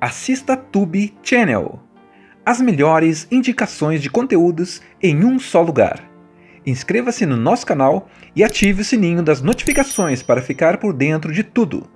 assista Tube Channel. As melhores indicações de conteúdos em um só lugar. Inscreva-se no nosso canal e ative o sininho das notificações para ficar por dentro de tudo.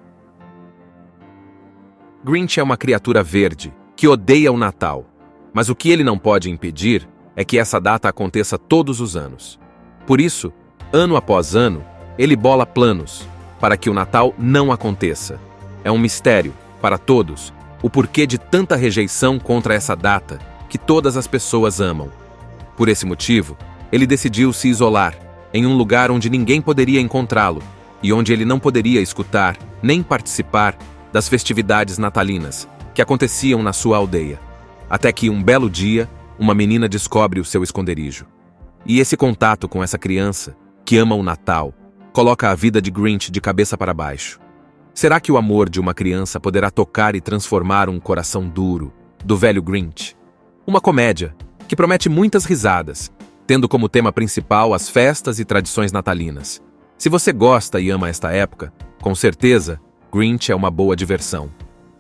Grinch é uma criatura verde que odeia o Natal, mas o que ele não pode impedir é que essa data aconteça todos os anos. Por isso, ano após ano, ele bola planos para que o Natal não aconteça. É um mistério, para todos, o porquê de tanta rejeição contra essa data que todas as pessoas amam. Por esse motivo, ele decidiu se isolar em um lugar onde ninguém poderia encontrá-lo e onde ele não poderia escutar nem participar das festividades natalinas que aconteciam na sua aldeia. Até que um belo dia, uma menina descobre o seu esconderijo. E esse contato com essa criança, que ama o Natal, coloca a vida de Grinch de cabeça para baixo. Será que o amor de uma criança poderá tocar e transformar um coração duro do velho Grinch? Uma comédia que promete muitas risadas, tendo como tema principal as festas e tradições natalinas. Se você gosta e ama esta época, com certeza, Grinch é uma boa diversão.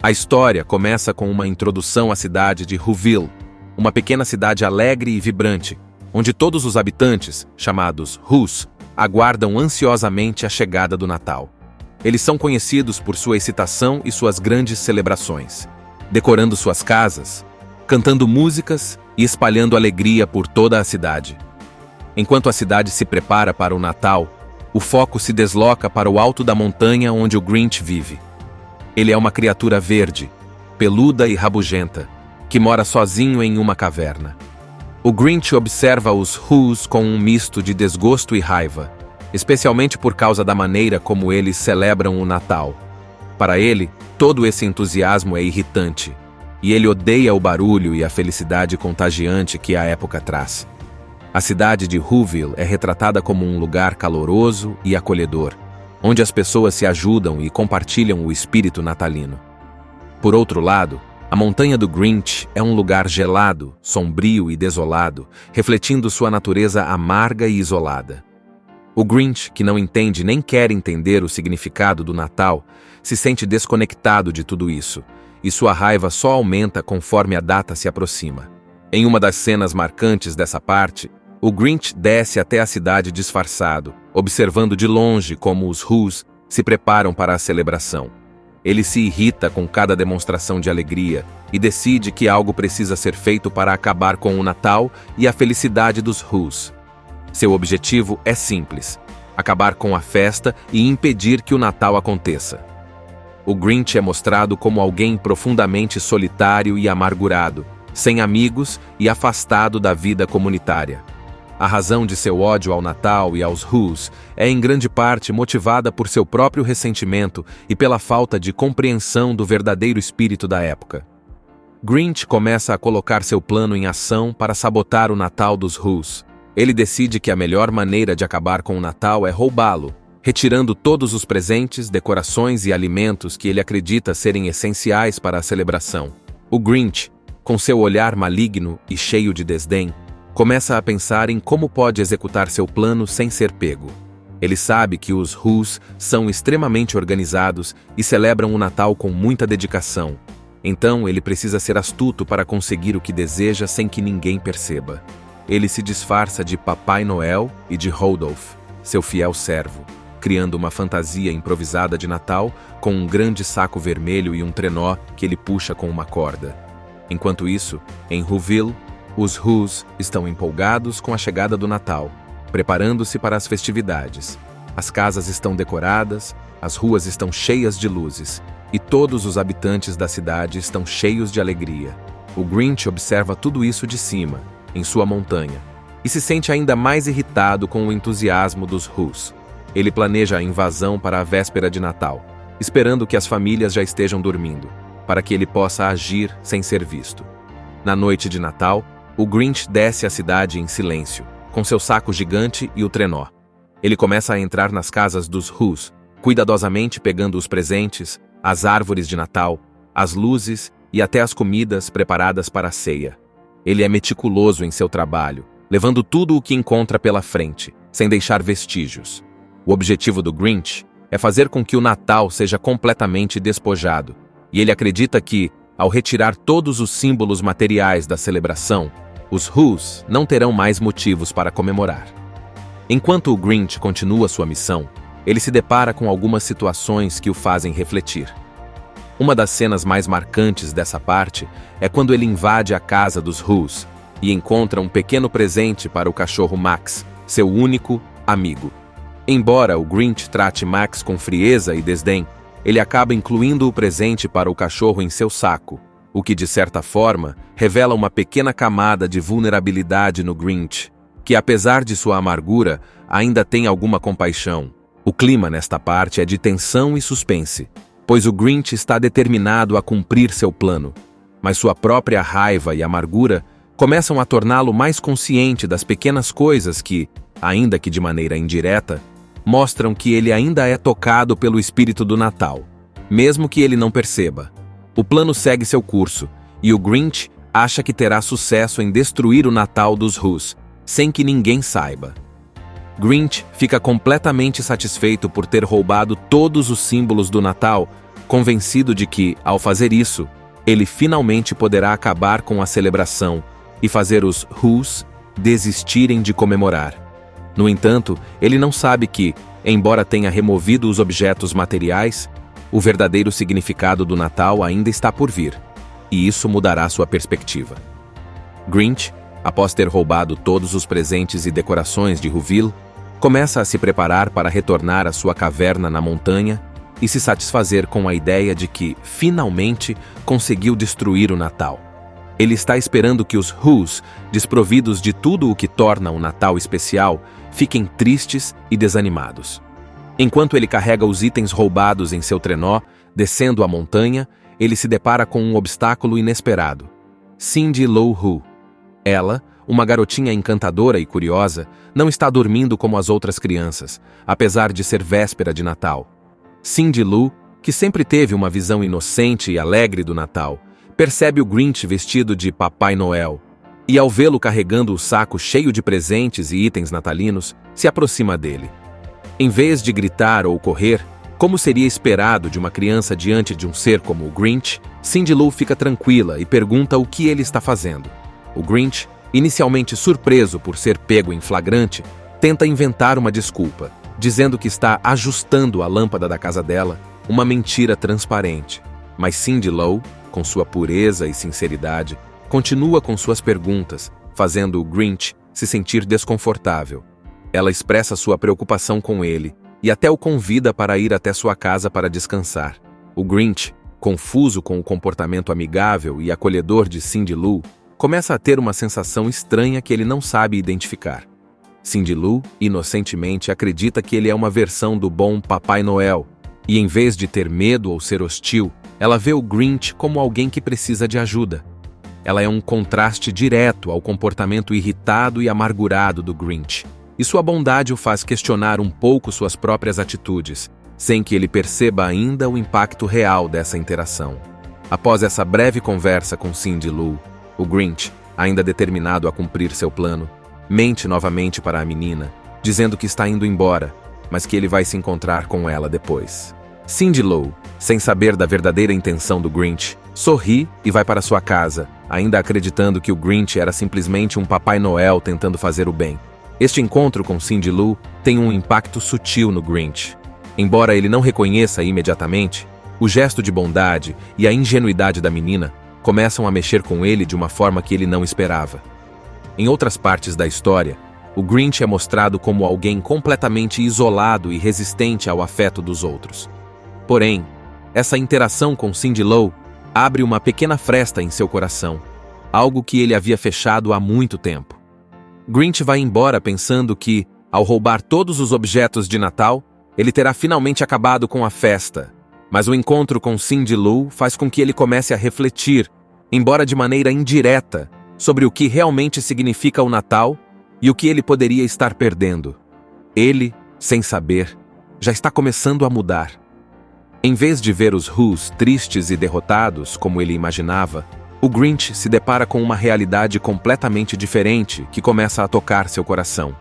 A história começa com uma introdução à cidade de Whoville, uma pequena cidade alegre e vibrante, onde todos os habitantes, chamados Whos, aguardam ansiosamente a chegada do Natal. Eles são conhecidos por sua excitação e suas grandes celebrações, decorando suas casas, cantando músicas e espalhando alegria por toda a cidade. Enquanto a cidade se prepara para o Natal, o foco se desloca para o alto da montanha onde o Grinch vive. Ele é uma criatura verde, peluda e rabugenta, que mora sozinho em uma caverna. O Grinch observa os Whos com um misto de desgosto e raiva, especialmente por causa da maneira como eles celebram o Natal. Para ele, todo esse entusiasmo é irritante, e ele odeia o barulho e a felicidade contagiante que a época traz. A cidade de Whoville é retratada como um lugar caloroso e acolhedor, onde as pessoas se ajudam e compartilham o espírito natalino. Por outro lado, a montanha do Grinch é um lugar gelado, sombrio e desolado, refletindo sua natureza amarga e isolada. O Grinch, que não entende nem quer entender o significado do Natal, se sente desconectado de tudo isso, e sua raiva só aumenta conforme a data se aproxima. Em uma das cenas marcantes dessa parte, o Grinch desce até a cidade disfarçado, observando de longe como os Whos se preparam para a celebração. Ele se irrita com cada demonstração de alegria e decide que algo precisa ser feito para acabar com o Natal e a felicidade dos Whos. Seu objetivo é simples: acabar com a festa e impedir que o Natal aconteça. O Grinch é mostrado como alguém profundamente solitário e amargurado, sem amigos e afastado da vida comunitária. A razão de seu ódio ao Natal e aos Whos é em grande parte motivada por seu próprio ressentimento e pela falta de compreensão do verdadeiro espírito da época. Grinch começa a colocar seu plano em ação para sabotar o Natal dos Whos. Ele decide que a melhor maneira de acabar com o Natal é roubá-lo, retirando todos os presentes, decorações e alimentos que ele acredita serem essenciais para a celebração. O Grinch, com seu olhar maligno e cheio de desdém, começa a pensar em como pode executar seu plano sem ser pego. Ele sabe que os Whos são extremamente organizados e celebram o Natal com muita dedicação. Então ele precisa ser astuto para conseguir o que deseja sem que ninguém perceba. Ele se disfarça de Papai Noel e de Rudolph, seu fiel servo, criando uma fantasia improvisada de Natal com um grande saco vermelho e um trenó que ele puxa com uma corda. Enquanto isso, em Whoville, os Whos estão empolgados com a chegada do Natal, preparando-se para as festividades. As casas estão decoradas, as ruas estão cheias de luzes, e todos os habitantes da cidade estão cheios de alegria. O Grinch observa tudo isso de cima, em sua montanha, e se sente ainda mais irritado com o entusiasmo dos Whos. Ele planeja a invasão para a véspera de Natal, esperando que as famílias já estejam dormindo, para que ele possa agir sem ser visto. Na noite de Natal, o Grinch desce a cidade em silêncio, com seu saco gigante e o trenó. Ele começa a entrar nas casas dos Whos, cuidadosamente pegando os presentes, as árvores de Natal, as luzes e até as comidas preparadas para a ceia. Ele é meticuloso em seu trabalho, levando tudo o que encontra pela frente, sem deixar vestígios. O objetivo do Grinch é fazer com que o Natal seja completamente despojado, e ele acredita que, ao retirar todos os símbolos materiais da celebração, os Whos não terão mais motivos para comemorar. Enquanto o Grinch continua sua missão, ele se depara com algumas situações que o fazem refletir. Uma das cenas mais marcantes dessa parte é quando ele invade a casa dos Whos e encontra um pequeno presente para o cachorro Max, seu único amigo. Embora o Grinch trate Max com frieza e desdém, ele acaba incluindo o presente para o cachorro em seu saco, o que, de certa forma, revela uma pequena camada de vulnerabilidade no Grinch, que, apesar de sua amargura, ainda tem alguma compaixão. O clima nesta parte é de tensão e suspense, pois o Grinch está determinado a cumprir seu plano, mas sua própria raiva e amargura começam a torná-lo mais consciente das pequenas coisas que, ainda que de maneira indireta, mostram que ele ainda é tocado pelo espírito do Natal, mesmo que ele não perceba. O plano segue seu curso, e o Grinch acha que terá sucesso em destruir o Natal dos Whos, sem que ninguém saiba. Grinch fica completamente satisfeito por ter roubado todos os símbolos do Natal, convencido de que, ao fazer isso, ele finalmente poderá acabar com a celebração e fazer os Whos desistirem de comemorar. No entanto, ele não sabe que, embora tenha removido os objetos materiais, o verdadeiro significado do Natal ainda está por vir, e isso mudará sua perspectiva. Grinch, após ter roubado todos os presentes e decorações de Whoville, começa a se preparar para retornar à sua caverna na montanha e se satisfazer com a ideia de que, finalmente, conseguiu destruir o Natal. Ele está esperando que os Whos, desprovidos de tudo o que torna o Natal especial, fiquem tristes e desanimados. Enquanto ele carrega os itens roubados em seu trenó, descendo a montanha, ele se depara com um obstáculo inesperado. Cindy Lou Who. Ela, uma garotinha encantadora e curiosa, não está dormindo como as outras crianças, apesar de ser véspera de Natal. Cindy Lou, que sempre teve uma visão inocente e alegre do Natal, percebe o Grinch vestido de Papai Noel, e ao vê-lo carregando o saco cheio de presentes e itens natalinos, se aproxima dele. Em vez de gritar ou correr, como seria esperado de uma criança diante de um ser como o Grinch, Cindy Lou fica tranquila e pergunta o que ele está fazendo. O Grinch, inicialmente surpreso por ser pego em flagrante, tenta inventar uma desculpa, dizendo que está ajustando a lâmpada da casa dela, uma mentira transparente. Mas Cindy Lou, com sua pureza e sinceridade, continua com suas perguntas, fazendo o Grinch se sentir desconfortável. Ela expressa sua preocupação com ele e até o convida para ir até sua casa para descansar. O Grinch, confuso com o comportamento amigável e acolhedor de Cindy Lou, começa a ter uma sensação estranha que ele não sabe identificar. Cindy Lou, inocentemente, acredita que ele é uma versão do bom Papai Noel, e em vez de ter medo ou ser hostil, ela vê o Grinch como alguém que precisa de ajuda. Ela é um contraste direto ao comportamento irritado e amargurado do Grinch, e sua bondade o faz questionar um pouco suas próprias atitudes, sem que ele perceba ainda o impacto real dessa interação. Após essa breve conversa com Cindy Lou, o Grinch, ainda determinado a cumprir seu plano, mente novamente para a menina, dizendo que está indo embora, mas que ele vai se encontrar com ela depois. Cindy Lou, sem saber da verdadeira intenção do Grinch, sorri e vai para sua casa, ainda acreditando que o Grinch era simplesmente um Papai Noel tentando fazer o bem. Este encontro com Cindy Lou tem um impacto sutil no Grinch. Embora ele não reconheça imediatamente, o gesto de bondade e a ingenuidade da menina começam a mexer com ele de uma forma que ele não esperava. Em outras partes da história, o Grinch é mostrado como alguém completamente isolado e resistente ao afeto dos outros. Porém, essa interação com Cindy Lou abre uma pequena fresta em seu coração, algo que ele havia fechado há muito tempo. Grinch vai embora pensando que, ao roubar todos os objetos de Natal, ele terá finalmente acabado com a festa. Mas o encontro com Cindy Lou faz com que ele comece a refletir, embora de maneira indireta, sobre o que realmente significa o Natal e o que ele poderia estar perdendo. Ele, sem saber, já está começando a mudar. Em vez de ver os Whos tristes e derrotados, como ele imaginava, o Grinch se depara com uma realidade completamente diferente que começa a tocar seu coração.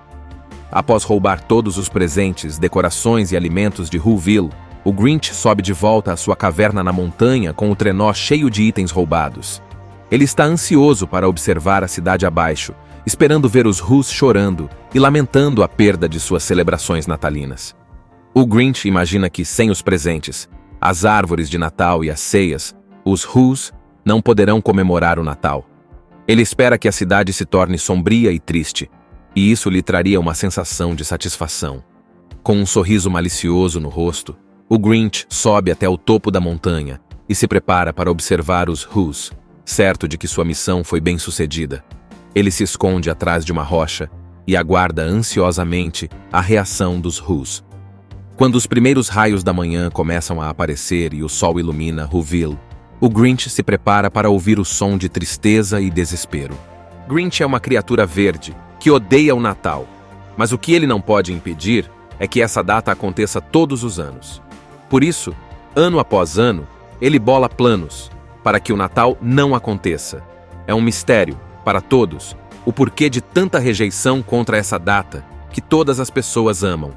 Após roubar todos os presentes, decorações e alimentos de Whoville, O Grinch sobe de volta à sua caverna na montanha com o trenó cheio de itens roubados. Ele está ansioso para observar a cidade abaixo, esperando ver os Who's chorando e lamentando a perda de suas celebrações natalinas. O Grinch imagina que, sem os presentes, as árvores de Natal e as ceias, os Who's não poderão comemorar o Natal. Ele espera que a cidade se torne sombria e triste, e isso lhe traria uma sensação de satisfação. Com um sorriso malicioso no rosto, o Grinch sobe até o topo da montanha e se prepara para observar os Who's, certo de que sua missão foi bem-sucedida. Ele se esconde atrás de uma rocha e aguarda ansiosamente a reação dos Who's. Quando os primeiros raios da manhã começam a aparecer e o sol ilumina Whoville, o Grinch se prepara para ouvir o som de tristeza e desespero. Grinch é uma criatura verde que odeia o Natal, mas o que ele não pode impedir é que essa data aconteça todos os anos. Por isso, ano após ano, ele bola planos para que o Natal não aconteça. É um mistério, para todos, o porquê de tanta rejeição contra essa data que todas as pessoas amam.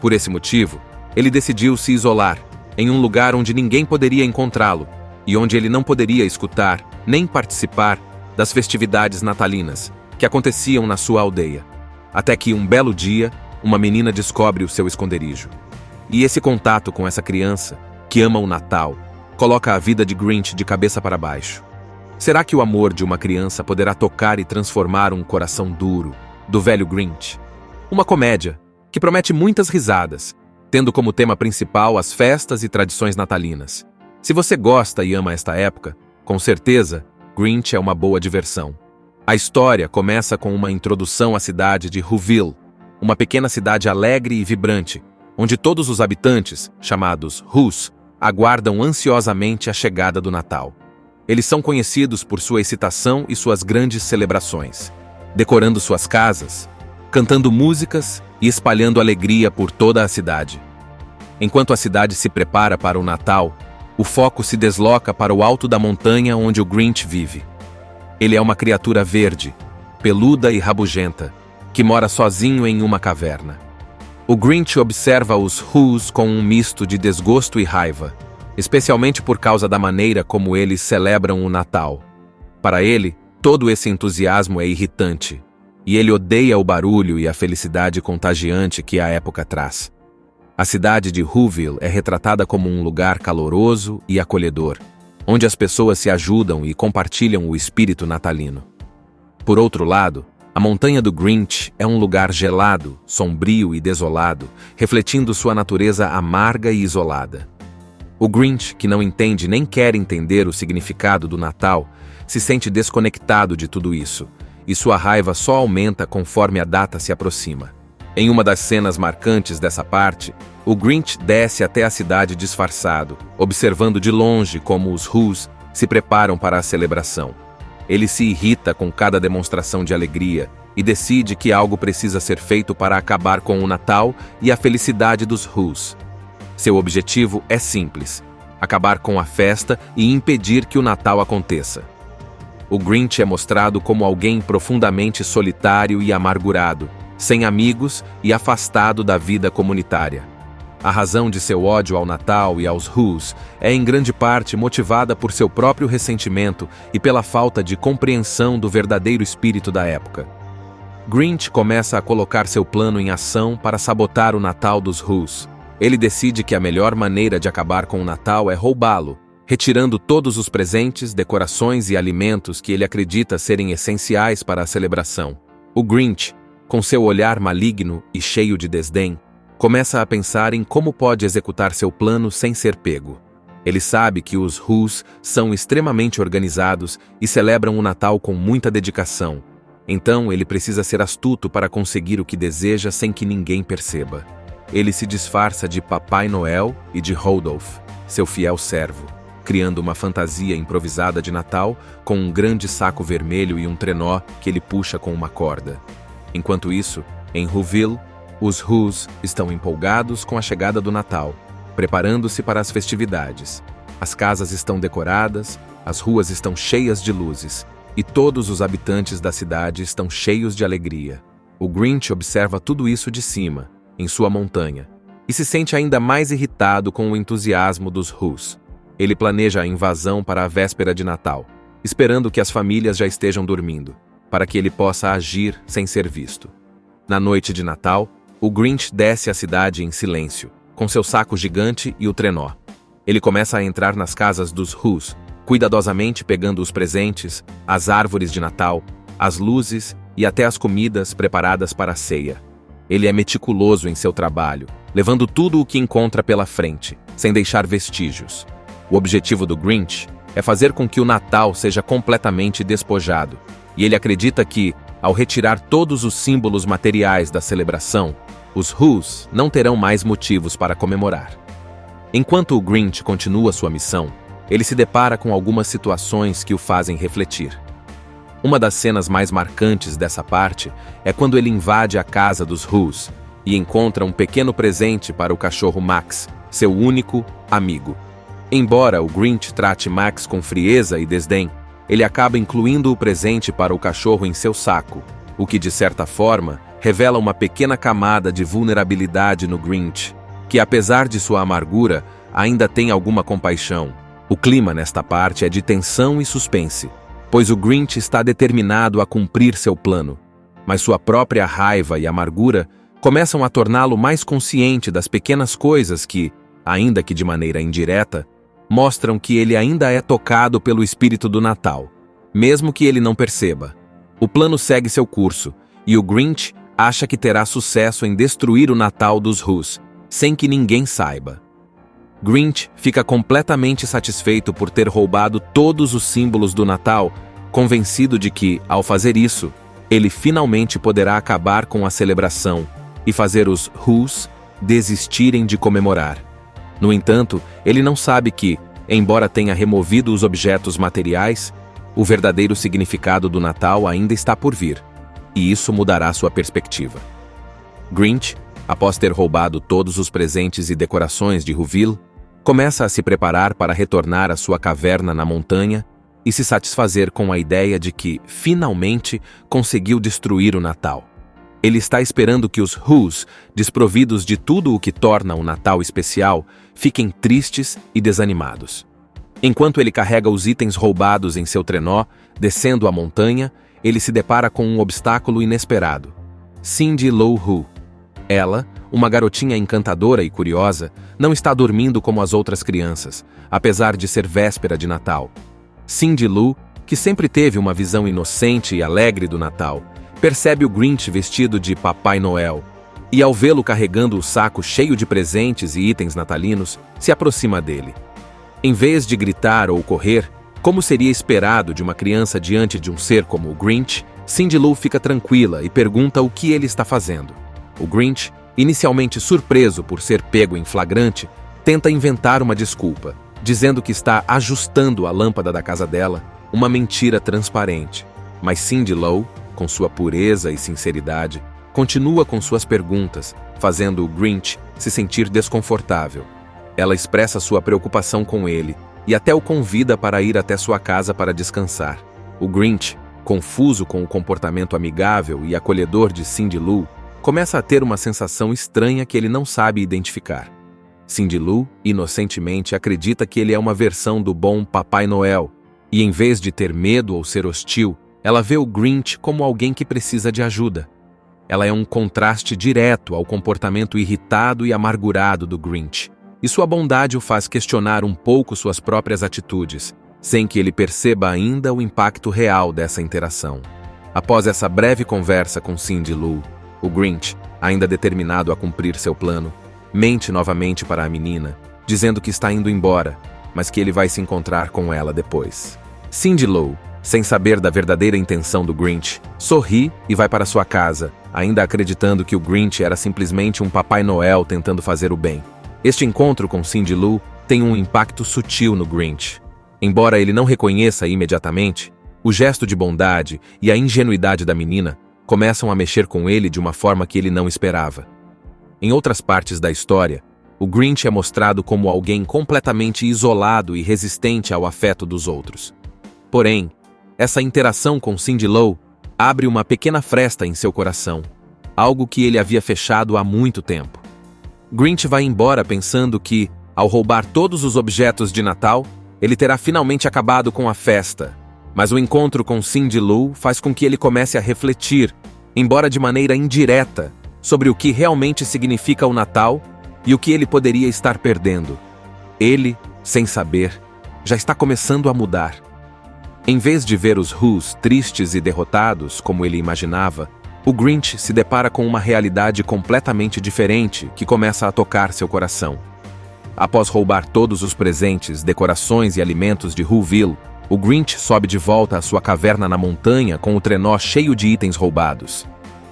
Por esse motivo, ele decidiu se isolar em um lugar onde ninguém poderia encontrá-lo e onde ele não poderia escutar nem participar das festividades natalinas que aconteciam na sua aldeia. Até que um belo dia, uma menina descobre o seu esconderijo. E esse contato com essa criança, que ama o Natal, coloca a vida de Grinch de cabeça para baixo. Será que o amor de uma criança poderá tocar e transformar um coração duro do velho Grinch? Uma comédia que promete muitas risadas, tendo como tema principal as festas e tradições natalinas. Se você gosta e ama esta época, com certeza, Grinch é uma boa diversão. A história começa com uma introdução à cidade de Whoville, uma pequena cidade alegre e vibrante, onde todos os habitantes, chamados Who's, aguardam ansiosamente a chegada do Natal. Eles são conhecidos por sua excitação e suas grandes celebrações, decorando suas casas, cantando músicas e espalhando alegria por toda a cidade. Enquanto a cidade se prepara para o Natal, o foco se desloca para o alto da montanha onde o Grinch vive. Ele é uma criatura verde, peluda e rabugenta, que mora sozinho em uma caverna. O Grinch observa os Who's com um misto de desgosto e raiva, especialmente por causa da maneira como eles celebram o Natal. Para ele, todo esse entusiasmo é irritante, e ele odeia o barulho e a felicidade contagiante que a época traz. A cidade de Whoville é retratada como um lugar caloroso e acolhedor, onde as pessoas se ajudam e compartilham o espírito natalino. Por outro lado, a montanha do Grinch é um lugar gelado, sombrio e desolado, refletindo sua natureza amarga e isolada. O Grinch, que não entende nem quer entender o significado do Natal, se sente desconectado de tudo isso, e sua raiva só aumenta conforme a data se aproxima. Em uma das cenas marcantes dessa parte, o Grinch desce até a cidade disfarçado, observando de longe como os Who's se preparam para a celebração. Ele se irrita com cada demonstração de alegria e decide que algo precisa ser feito para acabar com o Natal e a felicidade dos Who's. Seu objetivo é simples: acabar com a festa e impedir que o Natal aconteça. O Grinch é mostrado como alguém profundamente solitário e amargurado, sem amigos e afastado da vida comunitária. A razão de seu ódio ao Natal e aos Who's é em grande parte motivada por seu próprio ressentimento e pela falta de compreensão do verdadeiro espírito da época. Grinch começa a colocar seu plano em ação para sabotar o Natal dos Who's. Ele decide que a melhor maneira de acabar com o Natal é roubá-lo, retirando todos os presentes, decorações e alimentos que ele acredita serem essenciais para a celebração. O Grinch, com seu olhar maligno e cheio de desdém, começa a pensar em como pode executar seu plano sem ser pego. Ele sabe que os Who's são extremamente organizados e celebram o Natal com muita dedicação, então ele precisa ser astuto para conseguir o que deseja sem que ninguém perceba. Ele se disfarça de Papai Noel e de Rudolph, seu fiel servo, criando uma fantasia improvisada de Natal com um grande saco vermelho e um trenó que ele puxa com uma corda. Enquanto isso, em Whoville, os Who's estão empolgados com a chegada do Natal, preparando-se para as festividades. As casas estão decoradas, as ruas estão cheias de luzes, e todos os habitantes da cidade estão cheios de alegria. O Grinch observa tudo isso de cima, em sua montanha, e se sente ainda mais irritado com o entusiasmo dos Whos. Ele planeja a invasão para a véspera de Natal, esperando que as famílias já estejam dormindo, para que ele possa agir sem ser visto. Na noite de Natal, o Grinch desce a cidade em silêncio, com seu saco gigante e o trenó. Ele começa a entrar nas casas dos Whos, cuidadosamente pegando os presentes, as árvores de Natal, as luzes e até as comidas preparadas para a ceia. Ele é meticuloso em seu trabalho, levando tudo o que encontra pela frente, sem deixar vestígios. O objetivo do Grinch é fazer com que o Natal seja completamente despojado, e ele acredita que, ao retirar todos os símbolos materiais da celebração, os Whos não terão mais motivos para comemorar. Enquanto o Grinch continua sua missão, ele se depara com algumas situações que o fazem refletir. Uma das cenas mais marcantes dessa parte é quando ele invade a casa dos Whos e encontra um pequeno presente para o cachorro Max, seu único amigo. Embora o Grinch trate Max com frieza e desdém, ele acaba incluindo o presente para o cachorro em seu saco, o que, de certa forma, revela uma pequena camada de vulnerabilidade no Grinch, que, apesar de sua amargura, ainda tem alguma compaixão. O clima nesta parte é de tensão e suspense, pois o Grinch está determinado a cumprir seu plano, mas sua própria raiva e amargura começam a torná-lo mais consciente das pequenas coisas que, ainda que de maneira indireta, mostram que ele ainda é tocado pelo espírito do Natal, mesmo que ele não perceba. O plano segue seu curso, e o Grinch acha que terá sucesso em destruir o Natal dos Whos, sem que ninguém saiba. Grinch fica completamente satisfeito por ter roubado todos os símbolos do Natal, convencido de que, ao fazer isso, ele finalmente poderá acabar com a celebração e fazer os Whos desistirem de comemorar. No entanto, ele não sabe que, embora tenha removido os objetos materiais, o verdadeiro significado do Natal ainda está por vir, e isso mudará sua perspectiva. Grinch, após ter roubado todos os presentes e decorações de Whoville, começa a se preparar para retornar à sua caverna na montanha e se satisfazer com a ideia de que, finalmente, conseguiu destruir o Natal. Ele está esperando que os Whos, desprovidos de tudo o que torna o Natal especial, fiquem tristes e desanimados. Enquanto ele carrega os itens roubados em seu trenó, descendo a montanha, ele se depara com um obstáculo inesperado. Cindy Lou Who. Ela, uma garotinha encantadora e curiosa, não está dormindo como as outras crianças, apesar de ser véspera de Natal. Cindy Lou, que sempre teve uma visão inocente e alegre do Natal, percebe o Grinch vestido de Papai Noel, e ao vê-lo carregando o saco cheio de presentes e itens natalinos, se aproxima dele. Em vez de gritar ou correr, como seria esperado de uma criança diante de um ser como o Grinch, Cindy Lou fica tranquila e pergunta o que ele está fazendo. O Grinch, inicialmente surpreso por ser pego em flagrante, tenta inventar uma desculpa, dizendo que está ajustando a lâmpada da casa dela, uma mentira transparente. Mas Cindy Lou, com sua pureza e sinceridade, continua com suas perguntas, fazendo o Grinch se sentir desconfortável. Ela expressa sua preocupação com ele e até o convida para ir até sua casa para descansar. O Grinch, confuso com o comportamento amigável e acolhedor de Cindy Lou, começa a ter uma sensação estranha que ele não sabe identificar. Cindy Lou, inocentemente, acredita que ele é uma versão do bom Papai Noel, e em vez de ter medo ou ser hostil, ela vê o Grinch como alguém que precisa de ajuda. Ela é um contraste direto ao comportamento irritado e amargurado do Grinch, e sua bondade o faz questionar um pouco suas próprias atitudes, sem que ele perceba ainda o impacto real dessa interação. Após essa breve conversa com Cindy Lou, o Grinch, ainda determinado a cumprir seu plano, mente novamente para a menina, dizendo que está indo embora, mas que ele vai se encontrar com ela depois. Cindy Lou, sem saber da verdadeira intenção do Grinch, sorri e vai para sua casa, ainda acreditando que o Grinch era simplesmente um Papai Noel tentando fazer o bem. Este encontro com Cindy Lou tem um impacto sutil no Grinch. Embora ele não reconheça imediatamente, o gesto de bondade e a ingenuidade da menina começam a mexer com ele de uma forma que ele não esperava. Em outras partes da história, o Grinch é mostrado como alguém completamente isolado e resistente ao afeto dos outros. Porém, essa interação com Cindy Lou abre uma pequena fresta em seu coração, algo que ele havia fechado há muito tempo. Grinch vai embora pensando que, ao roubar todos os objetos de Natal, ele terá finalmente acabado com a festa. Mas o encontro com Cindy Lou faz com que ele comece a refletir, embora de maneira indireta, sobre o que realmente significa o Natal e o que ele poderia estar perdendo. Ele, sem saber, já está começando a mudar. Em vez de ver os Who's tristes e derrotados, como ele imaginava, o Grinch se depara com uma realidade completamente diferente que começa a tocar seu coração. Após roubar todos os presentes, decorações e alimentos de Whoville, o Grinch sobe de volta à sua caverna na montanha com o trenó cheio de itens roubados.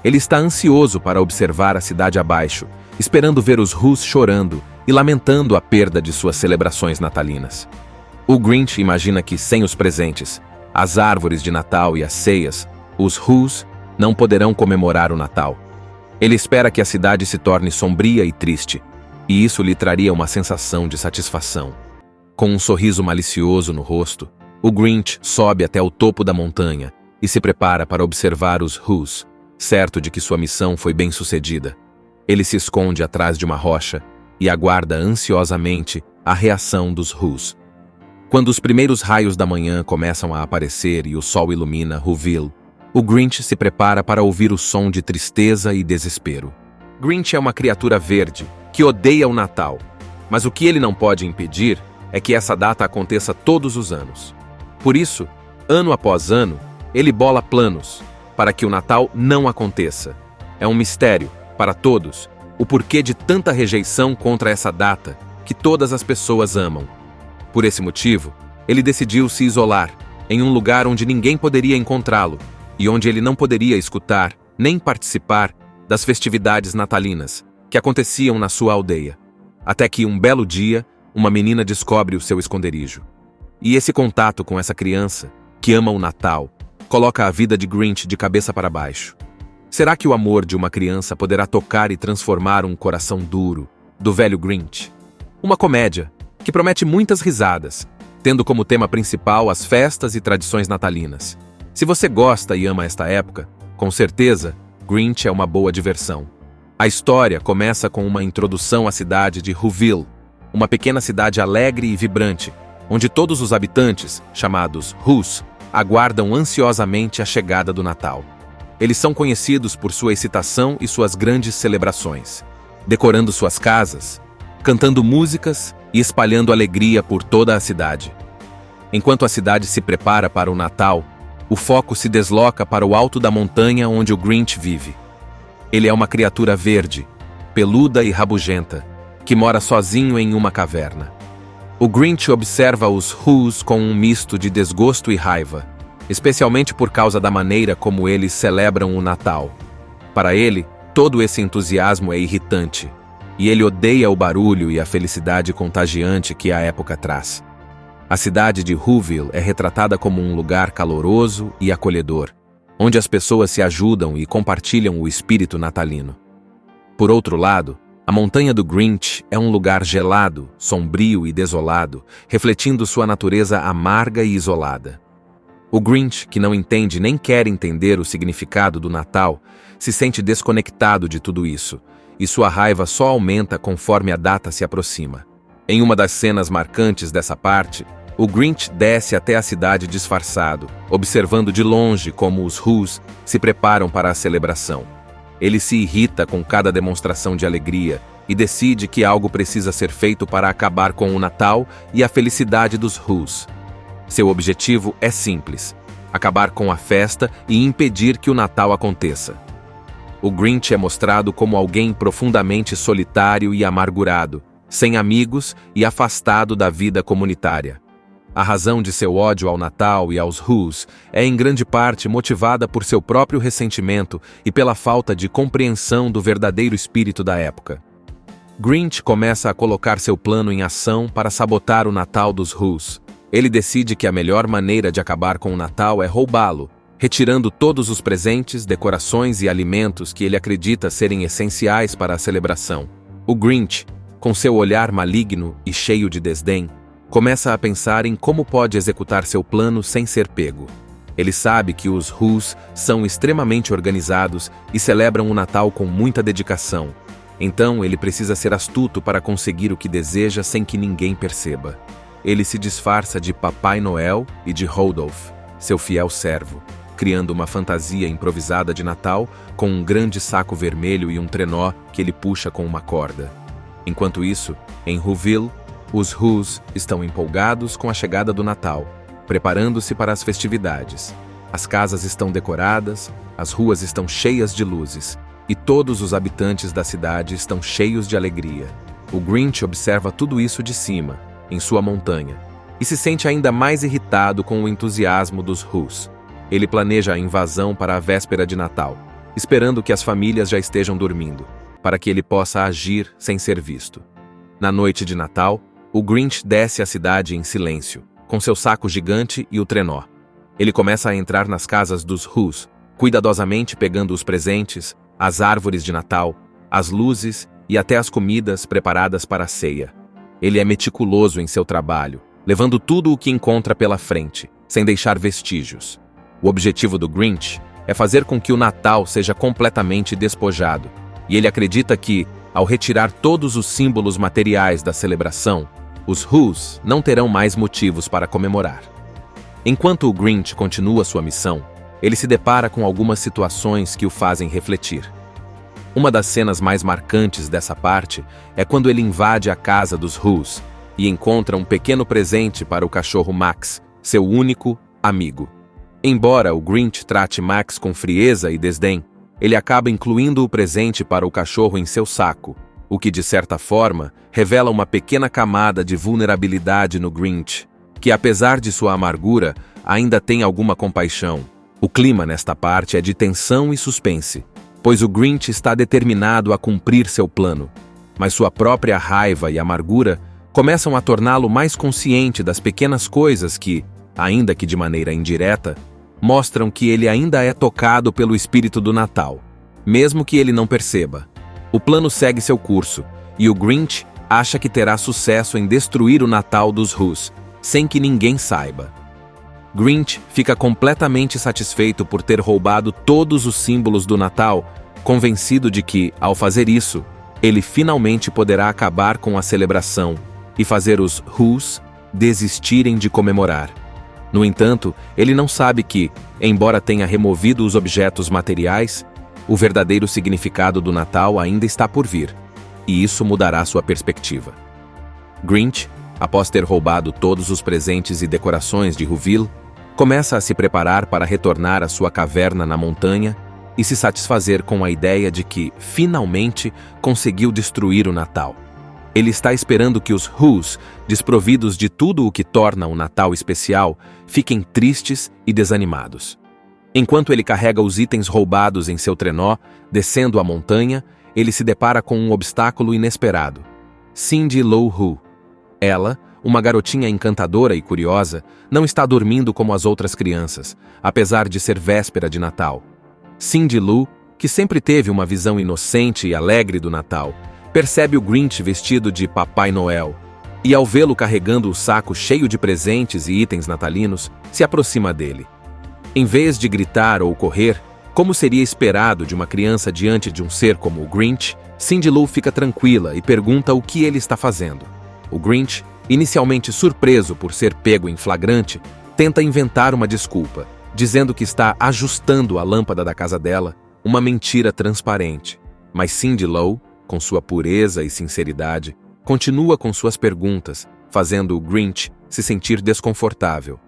Ele está ansioso para observar a cidade abaixo, esperando ver os Who's chorando e lamentando a perda de suas celebrações natalinas. O Grinch imagina que, sem os presentes, as árvores de Natal e as ceias, os Who's não poderão comemorar o Natal. Ele espera que a cidade se torne sombria e triste, e isso lhe traria uma sensação de satisfação. Com um sorriso malicioso no rosto, o Grinch sobe até o topo da montanha e se prepara para observar os Who's, certo de que sua missão foi bem-sucedida. Ele se esconde atrás de uma rocha e aguarda ansiosamente a reação dos Who's. Quando os primeiros raios da manhã começam a aparecer e o sol ilumina Whoville, o Grinch se prepara para ouvir o som de tristeza e desespero. Grinch é uma criatura verde que odeia o Natal, mas o que ele não pode impedir é que essa data aconteça todos os anos. Por isso, ano após ano, ele bola planos para que o Natal não aconteça. É um mistério, para todos, o porquê de tanta rejeição contra essa data que todas as pessoas amam. Por esse motivo, ele decidiu se isolar em um lugar onde ninguém poderia encontrá-lo e onde ele não poderia escutar nem participar das festividades natalinas que aconteciam na sua aldeia. Até que um belo dia, uma menina descobre o seu esconderijo. E esse contato com essa criança, que ama o Natal, coloca a vida de Grinch de cabeça para baixo. Será que o amor de uma criança poderá tocar e transformar um coração duro do velho Grinch? Uma comédia que promete muitas risadas, tendo como tema principal as festas e tradições natalinas. Se você gosta e ama esta época, com certeza, Grinch é uma boa diversão. A história começa com uma introdução à cidade de Whoville, uma pequena cidade alegre e vibrante, onde todos os habitantes, chamados Who's, aguardam ansiosamente a chegada do Natal. Eles são conhecidos por sua excitação e suas grandes celebrações, decorando suas casas, cantando músicas e espalhando alegria por toda a cidade. Enquanto a cidade se prepara para o Natal, o foco se desloca para o alto da montanha onde o Grinch vive. Ele é uma criatura verde, peluda e rabugenta, que mora sozinho em uma caverna. O Grinch observa os Who's com um misto de desgosto e raiva, especialmente por causa da maneira como eles celebram o Natal. Para ele, todo esse entusiasmo é irritante, e ele odeia o barulho e a felicidade contagiante que a época traz. A cidade de Whoville é retratada como um lugar caloroso e acolhedor, onde as pessoas se ajudam e compartilham o espírito natalino. Por outro lado, a montanha do Grinch é um lugar gelado, sombrio e desolado, refletindo sua natureza amarga e isolada. O Grinch, que não entende nem quer entender o significado do Natal, se sente desconectado de tudo isso, e sua raiva só aumenta conforme a data se aproxima. Em uma das cenas marcantes dessa parte, o Grinch desce até a cidade disfarçado, observando de longe como os Who's se preparam para a celebração. Ele se irrita com cada demonstração de alegria e decide que algo precisa ser feito para acabar com o Natal e a felicidade dos Who's. Seu objetivo é simples: acabar com a festa e impedir que o Natal aconteça. O Grinch é mostrado como alguém profundamente solitário e amargurado, sem amigos e afastado da vida comunitária. A razão de seu ódio ao Natal e aos Who's é em grande parte motivada por seu próprio ressentimento e pela falta de compreensão do verdadeiro espírito da época. Grinch começa a colocar seu plano em ação para sabotar o Natal dos Who's. Ele decide que a melhor maneira de acabar com o Natal é roubá-lo, retirando todos os presentes, decorações e alimentos que ele acredita serem essenciais para a celebração. O Grinch, com seu olhar maligno e cheio de desdém, começa a pensar em como pode executar seu plano sem ser pego. Ele sabe que os Who's são extremamente organizados e celebram o Natal com muita dedicação. Então ele precisa ser astuto para conseguir o que deseja sem que ninguém perceba. Ele se disfarça de Papai Noel e de Rudolph, seu fiel servo, criando uma fantasia improvisada de Natal com um grande saco vermelho e um trenó que ele puxa com uma corda. Enquanto isso, em Whoville, os Whos estão empolgados com a chegada do Natal, preparando-se para as festividades. As casas estão decoradas, as ruas estão cheias de luzes, e todos os habitantes da cidade estão cheios de alegria. O Grinch observa tudo isso de cima, em sua montanha, e se sente ainda mais irritado com o entusiasmo dos Whos. Ele planeja a invasão para a véspera de Natal, esperando que as famílias já estejam dormindo, para que ele possa agir sem ser visto. Na noite de Natal, o Grinch desce a cidade em silêncio, com seu saco gigante e o trenó. Ele começa a entrar nas casas dos Whos, cuidadosamente pegando os presentes, as árvores de Natal, as luzes e até as comidas preparadas para a ceia. Ele é meticuloso em seu trabalho, levando tudo o que encontra pela frente, sem deixar vestígios. O objetivo do Grinch é fazer com que o Natal seja completamente despojado, e ele acredita que, ao retirar todos os símbolos materiais da celebração, os Whos não terão mais motivos para comemorar. Enquanto o Grinch continua sua missão, ele se depara com algumas situações que o fazem refletir. Uma das cenas mais marcantes dessa parte é quando ele invade a casa dos Whos e encontra um pequeno presente para o cachorro Max, seu único amigo. Embora o Grinch trate Max com frieza e desdém, ele acaba incluindo o presente para o cachorro em seu saco, o que de certa forma revela uma pequena camada de vulnerabilidade no Grinch, que apesar de sua amargura, ainda tem alguma compaixão. O clima nesta parte é de tensão e suspense, pois o Grinch está determinado a cumprir seu plano, mas sua própria raiva e amargura começam a torná-lo mais consciente das pequenas coisas que, ainda que de maneira indireta, mostram que ele ainda é tocado pelo espírito do Natal, mesmo que ele não perceba. O plano segue seu curso, e o Grinch acha que terá sucesso em destruir o Natal dos Whos, sem que ninguém saiba. Grinch fica completamente satisfeito por ter roubado todos os símbolos do Natal, convencido de que, ao fazer isso, ele finalmente poderá acabar com a celebração e fazer os Whos desistirem de comemorar. No entanto, ele não sabe que, embora tenha removido os objetos materiais, o verdadeiro significado do Natal ainda está por vir, e isso mudará sua perspectiva. Grinch, após ter roubado todos os presentes e decorações de Whoville, começa a se preparar para retornar à sua caverna na montanha e se satisfazer com a ideia de que, finalmente, conseguiu destruir o Natal. Ele está esperando que os Whos, desprovidos de tudo o que torna o Natal especial, fiquem tristes e desanimados. Enquanto ele carrega os itens roubados em seu trenó, descendo a montanha, ele se depara com um obstáculo inesperado. Cindy Lou Who. Ela, uma garotinha encantadora e curiosa, não está dormindo como as outras crianças, apesar de ser véspera de Natal. Cindy Lou, que sempre teve uma visão inocente e alegre do Natal, percebe o Grinch vestido de Papai Noel, e ao vê-lo carregando o saco cheio de presentes e itens natalinos, se aproxima dele. Em vez de gritar ou correr, como seria esperado de uma criança diante de um ser como o Grinch, Cindy Lou fica tranquila e pergunta o que ele está fazendo. O Grinch, inicialmente surpreso por ser pego em flagrante, tenta inventar uma desculpa, dizendo que está ajustando a lâmpada da casa dela, uma mentira transparente. Mas Cindy Lou, com sua pureza e sinceridade, continua com suas perguntas, fazendo o Grinch se sentir desconfortável.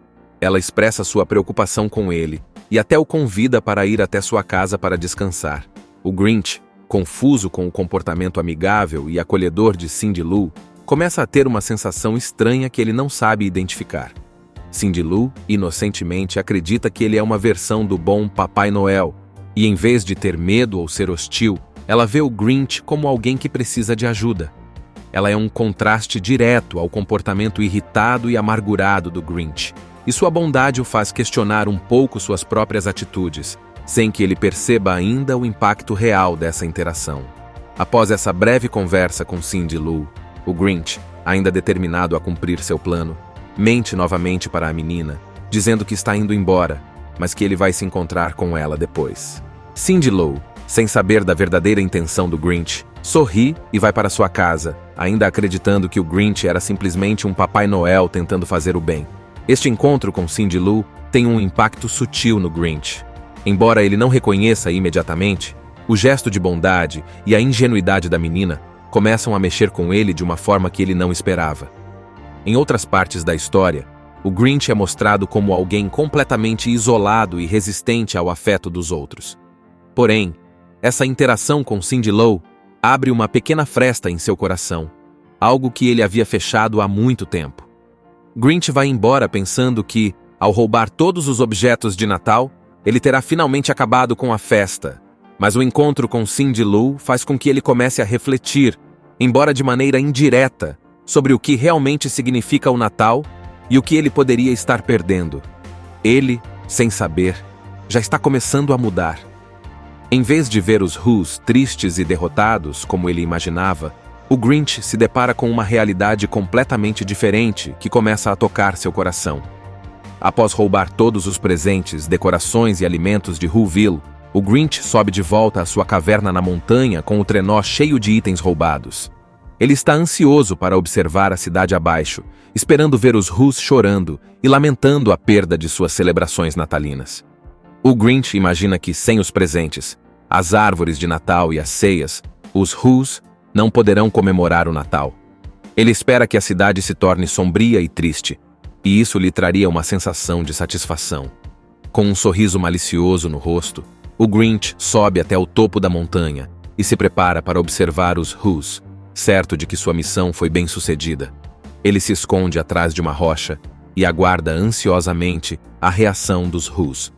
Ela expressa sua preocupação com ele e até o convida para ir até sua casa para descansar. O Grinch, confuso com o comportamento amigável e acolhedor de Cindy Lou, começa a ter uma sensação estranha que ele não sabe identificar. Cindy Lou, inocentemente, acredita que ele é uma versão do bom Papai Noel, e em vez de ter medo ou ser hostil, ela vê o Grinch como alguém que precisa de ajuda. Ela é um contraste direto ao comportamento irritado e amargurado do Grinch, e sua bondade o faz questionar um pouco suas próprias atitudes, sem que ele perceba ainda o impacto real dessa interação. Após essa breve conversa com Cindy Lou, o Grinch, ainda determinado a cumprir seu plano, mente novamente para a menina, dizendo que está indo embora, mas que ele vai se encontrar com ela depois. Cindy Lou, sem saber da verdadeira intenção do Grinch, sorri e vai para sua casa, ainda acreditando que o Grinch era simplesmente um Papai Noel tentando fazer o bem. Este encontro com Cindy Lou tem um impacto sutil no Grinch. Embora ele não reconheça imediatamente, o gesto de bondade e a ingenuidade da menina começam a mexer com ele de uma forma que ele não esperava. Em outras partes da história, o Grinch é mostrado como alguém completamente isolado e resistente ao afeto dos outros. Porém, essa interação com Cindy Lou abre uma pequena fresta em seu coração, algo que ele havia fechado há muito tempo. Grinch vai embora pensando que, ao roubar todos os objetos de Natal, ele terá finalmente acabado com a festa. Mas o encontro com Cindy Lou faz com que ele comece a refletir, embora de maneira indireta, sobre o que realmente significa o Natal e o que ele poderia estar perdendo. Ele, sem saber, já está começando a mudar. Em vez de ver os Who's tristes e derrotados, como ele imaginava, o Grinch se depara com uma realidade completamente diferente que começa a tocar seu coração. Após roubar todos os presentes, decorações e alimentos de Whoville, o Grinch sobe de volta à sua caverna na montanha com o trenó cheio de itens roubados. Ele está ansioso para observar a cidade abaixo, esperando ver os Who's chorando e lamentando a perda de suas celebrações natalinas. O Grinch imagina que, sem os presentes, as árvores de Natal e as ceias, os Who's não poderão comemorar o Natal. Ele espera que a cidade se torne sombria e triste, e isso lhe traria uma sensação de satisfação. Com um sorriso malicioso no rosto, o Grinch sobe até o topo da montanha e se prepara para observar os Who's, certo de que sua missão foi bem-sucedida. Ele se esconde atrás de uma rocha e aguarda ansiosamente a reação dos Who's.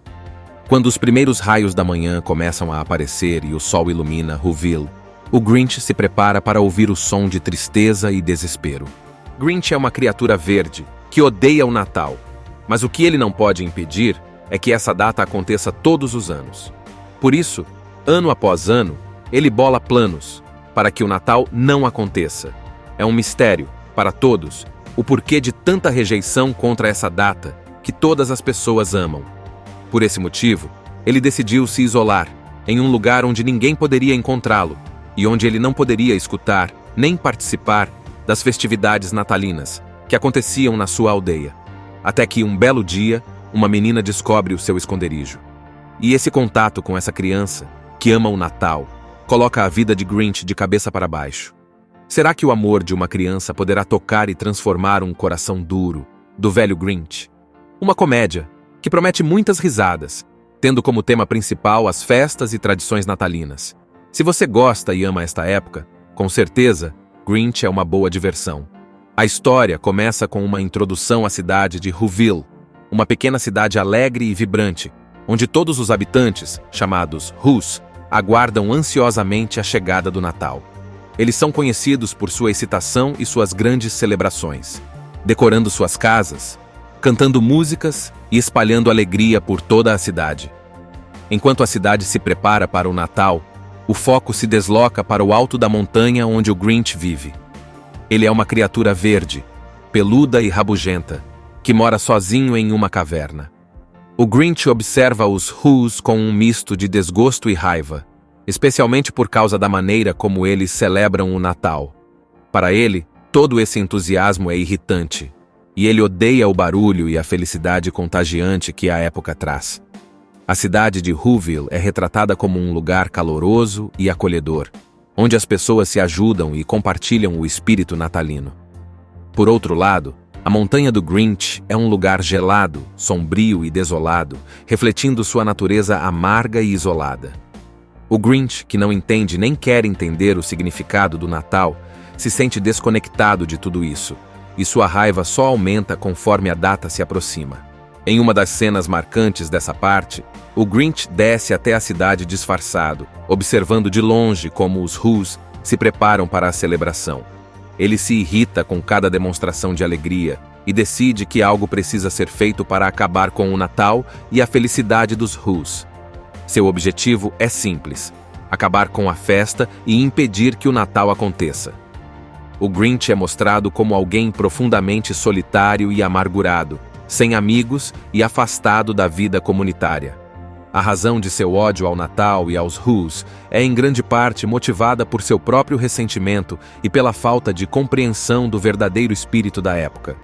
Quando os primeiros raios da manhã começam a aparecer e o sol ilumina Whoville, o Grinch se prepara para ouvir o som de tristeza e desespero. Grinch é uma criatura verde que odeia o Natal, mas o que ele não pode impedir é que essa data aconteça todos os anos. Por isso, ano após ano, ele bola planos para que o Natal não aconteça. É um mistério, para todos, o porquê de tanta rejeição contra essa data que todas as pessoas amam. Por esse motivo, ele decidiu se isolar em um lugar onde ninguém poderia encontrá-lo e onde ele não poderia escutar nem participar das festividades natalinas que aconteciam na sua aldeia. Até que um belo dia, uma menina descobre o seu esconderijo. E esse contato com essa criança, que ama o Natal, coloca a vida de Grinch de cabeça para baixo. Será que o amor de uma criança poderá tocar e transformar um coração duro do velho Grinch? Uma comédia que promete muitas risadas, tendo como tema principal as festas e tradições natalinas. Se você gosta e ama esta época, com certeza, Grinch é uma boa diversão. A história começa com uma introdução à cidade de Whoville, uma pequena cidade alegre e vibrante, onde todos os habitantes, chamados Who's, aguardam ansiosamente a chegada do Natal. Eles são conhecidos por sua excitação e suas grandes celebrações, decorando suas casas, cantando músicas e espalhando alegria por toda a cidade. Enquanto a cidade se prepara para o Natal, o foco se desloca para o alto da montanha onde o Grinch vive. Ele é uma criatura verde, peluda e rabugenta, que mora sozinho em uma caverna. O Grinch observa os Who's com um misto de desgosto e raiva, especialmente por causa da maneira como eles celebram o Natal. Para ele, todo esse entusiasmo é irritante, e ele odeia o barulho e a felicidade contagiante que a época traz. A cidade de Whoville é retratada como um lugar caloroso e acolhedor, onde as pessoas se ajudam e compartilham o espírito natalino. Por outro lado, a montanha do Grinch é um lugar gelado, sombrio e desolado, refletindo sua natureza amarga e isolada. O Grinch, que não entende nem quer entender o significado do Natal, se sente desconectado de tudo isso, e sua raiva só aumenta conforme a data se aproxima. Em uma das cenas marcantes dessa parte, o Grinch desce até a cidade disfarçado, observando de longe como os Who's se preparam para a celebração. Ele se irrita com cada demonstração de alegria e decide que algo precisa ser feito para acabar com o Natal e a felicidade dos Who's. Seu objetivo é simples: acabar com a festa e impedir que o Natal aconteça. O Grinch é mostrado como alguém profundamente solitário e amargurado, sem amigos e afastado da vida comunitária. A razão de seu ódio ao Natal e aos Whos é em grande parte motivada por seu próprio ressentimento e pela falta de compreensão do verdadeiro espírito da época.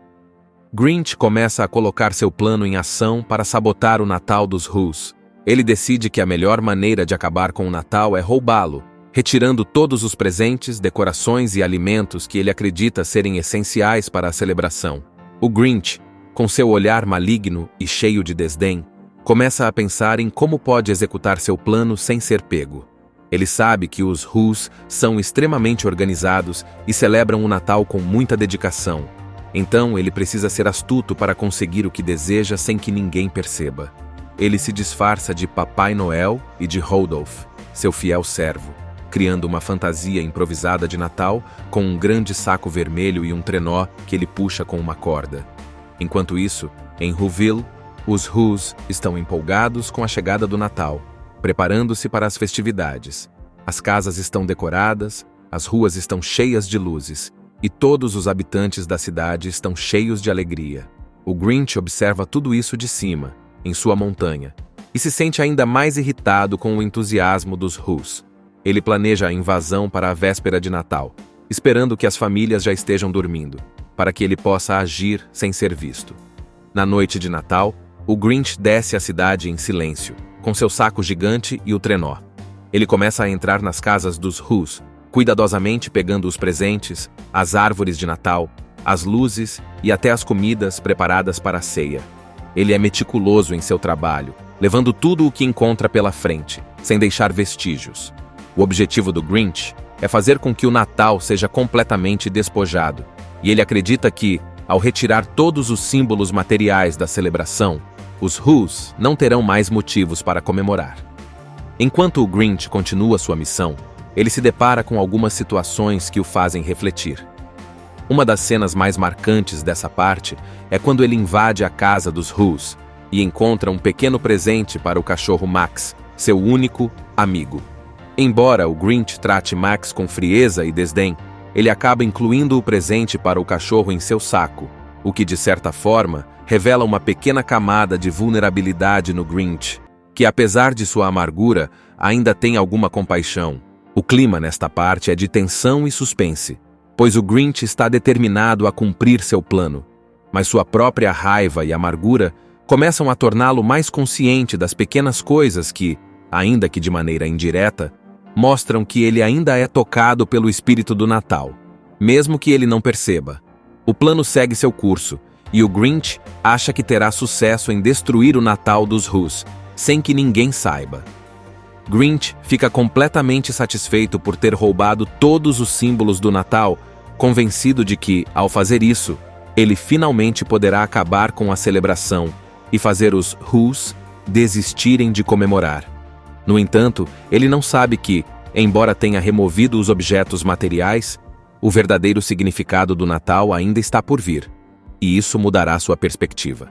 Grinch começa a colocar seu plano em ação para sabotar o Natal dos Whos. Ele decide que a melhor maneira de acabar com o Natal é roubá-lo, retirando todos os presentes, decorações e alimentos que ele acredita serem essenciais para a celebração. O Grinch, com seu olhar maligno e cheio de desdém, começa a pensar em como pode executar seu plano sem ser pego. Ele sabe que os Whos são extremamente organizados e celebram o Natal com muita dedicação. Então ele precisa ser astuto para conseguir o que deseja sem que ninguém perceba. Ele se disfarça de Papai Noel e de Rudolph, seu fiel servo, criando uma fantasia improvisada de Natal com um grande saco vermelho e um trenó que ele puxa com uma corda. Enquanto isso, em Whoville, os Whos estão empolgados com a chegada do Natal, preparando-se para as festividades. As casas estão decoradas, as ruas estão cheias de luzes, e todos os habitantes da cidade estão cheios de alegria. O Grinch observa tudo isso de cima, em sua montanha, e se sente ainda mais irritado com o entusiasmo dos Whos. Ele planeja a invasão para a véspera de Natal, esperando que as famílias já estejam dormindo, para que ele possa agir sem ser visto. Na noite de Natal, o Grinch desce a cidade em silêncio, com seu saco gigante e o trenó. Ele começa a entrar nas casas dos Whos, cuidadosamente pegando os presentes, as árvores de Natal, as luzes e até as comidas preparadas para a ceia. Ele é meticuloso em seu trabalho, levando tudo o que encontra pela frente, sem deixar vestígios. O objetivo do Grinch é fazer com que o Natal seja completamente despojado, e ele acredita que, ao retirar todos os símbolos materiais da celebração, os Whos não terão mais motivos para comemorar. Enquanto o Grinch continua sua missão, ele se depara com algumas situações que o fazem refletir. Uma das cenas mais marcantes dessa parte é quando ele invade a casa dos Whos e encontra um pequeno presente para o cachorro Max, seu único amigo. Embora o Grinch trate Max com frieza e desdém, ele acaba incluindo o presente para o cachorro em seu saco, o que, de certa forma, revela uma pequena camada de vulnerabilidade no Grinch, que, apesar de sua amargura, ainda tem alguma compaixão. O clima nesta parte é de tensão e suspense, pois o Grinch está determinado a cumprir seu plano, mas sua própria raiva e amargura começam a torná-lo mais consciente das pequenas coisas que, ainda que de maneira indireta, mostram que ele ainda é tocado pelo espírito do Natal, mesmo que ele não perceba. O plano segue seu curso, e o Grinch acha que terá sucesso em destruir o Natal dos Whos, sem que ninguém saiba. Grinch fica completamente satisfeito por ter roubado todos os símbolos do Natal, convencido de que, ao fazer isso, ele finalmente poderá acabar com a celebração e fazer os Whos desistirem de comemorar. No entanto, ele não sabe que, embora tenha removido os objetos materiais, o verdadeiro significado do Natal ainda está por vir, e isso mudará sua perspectiva.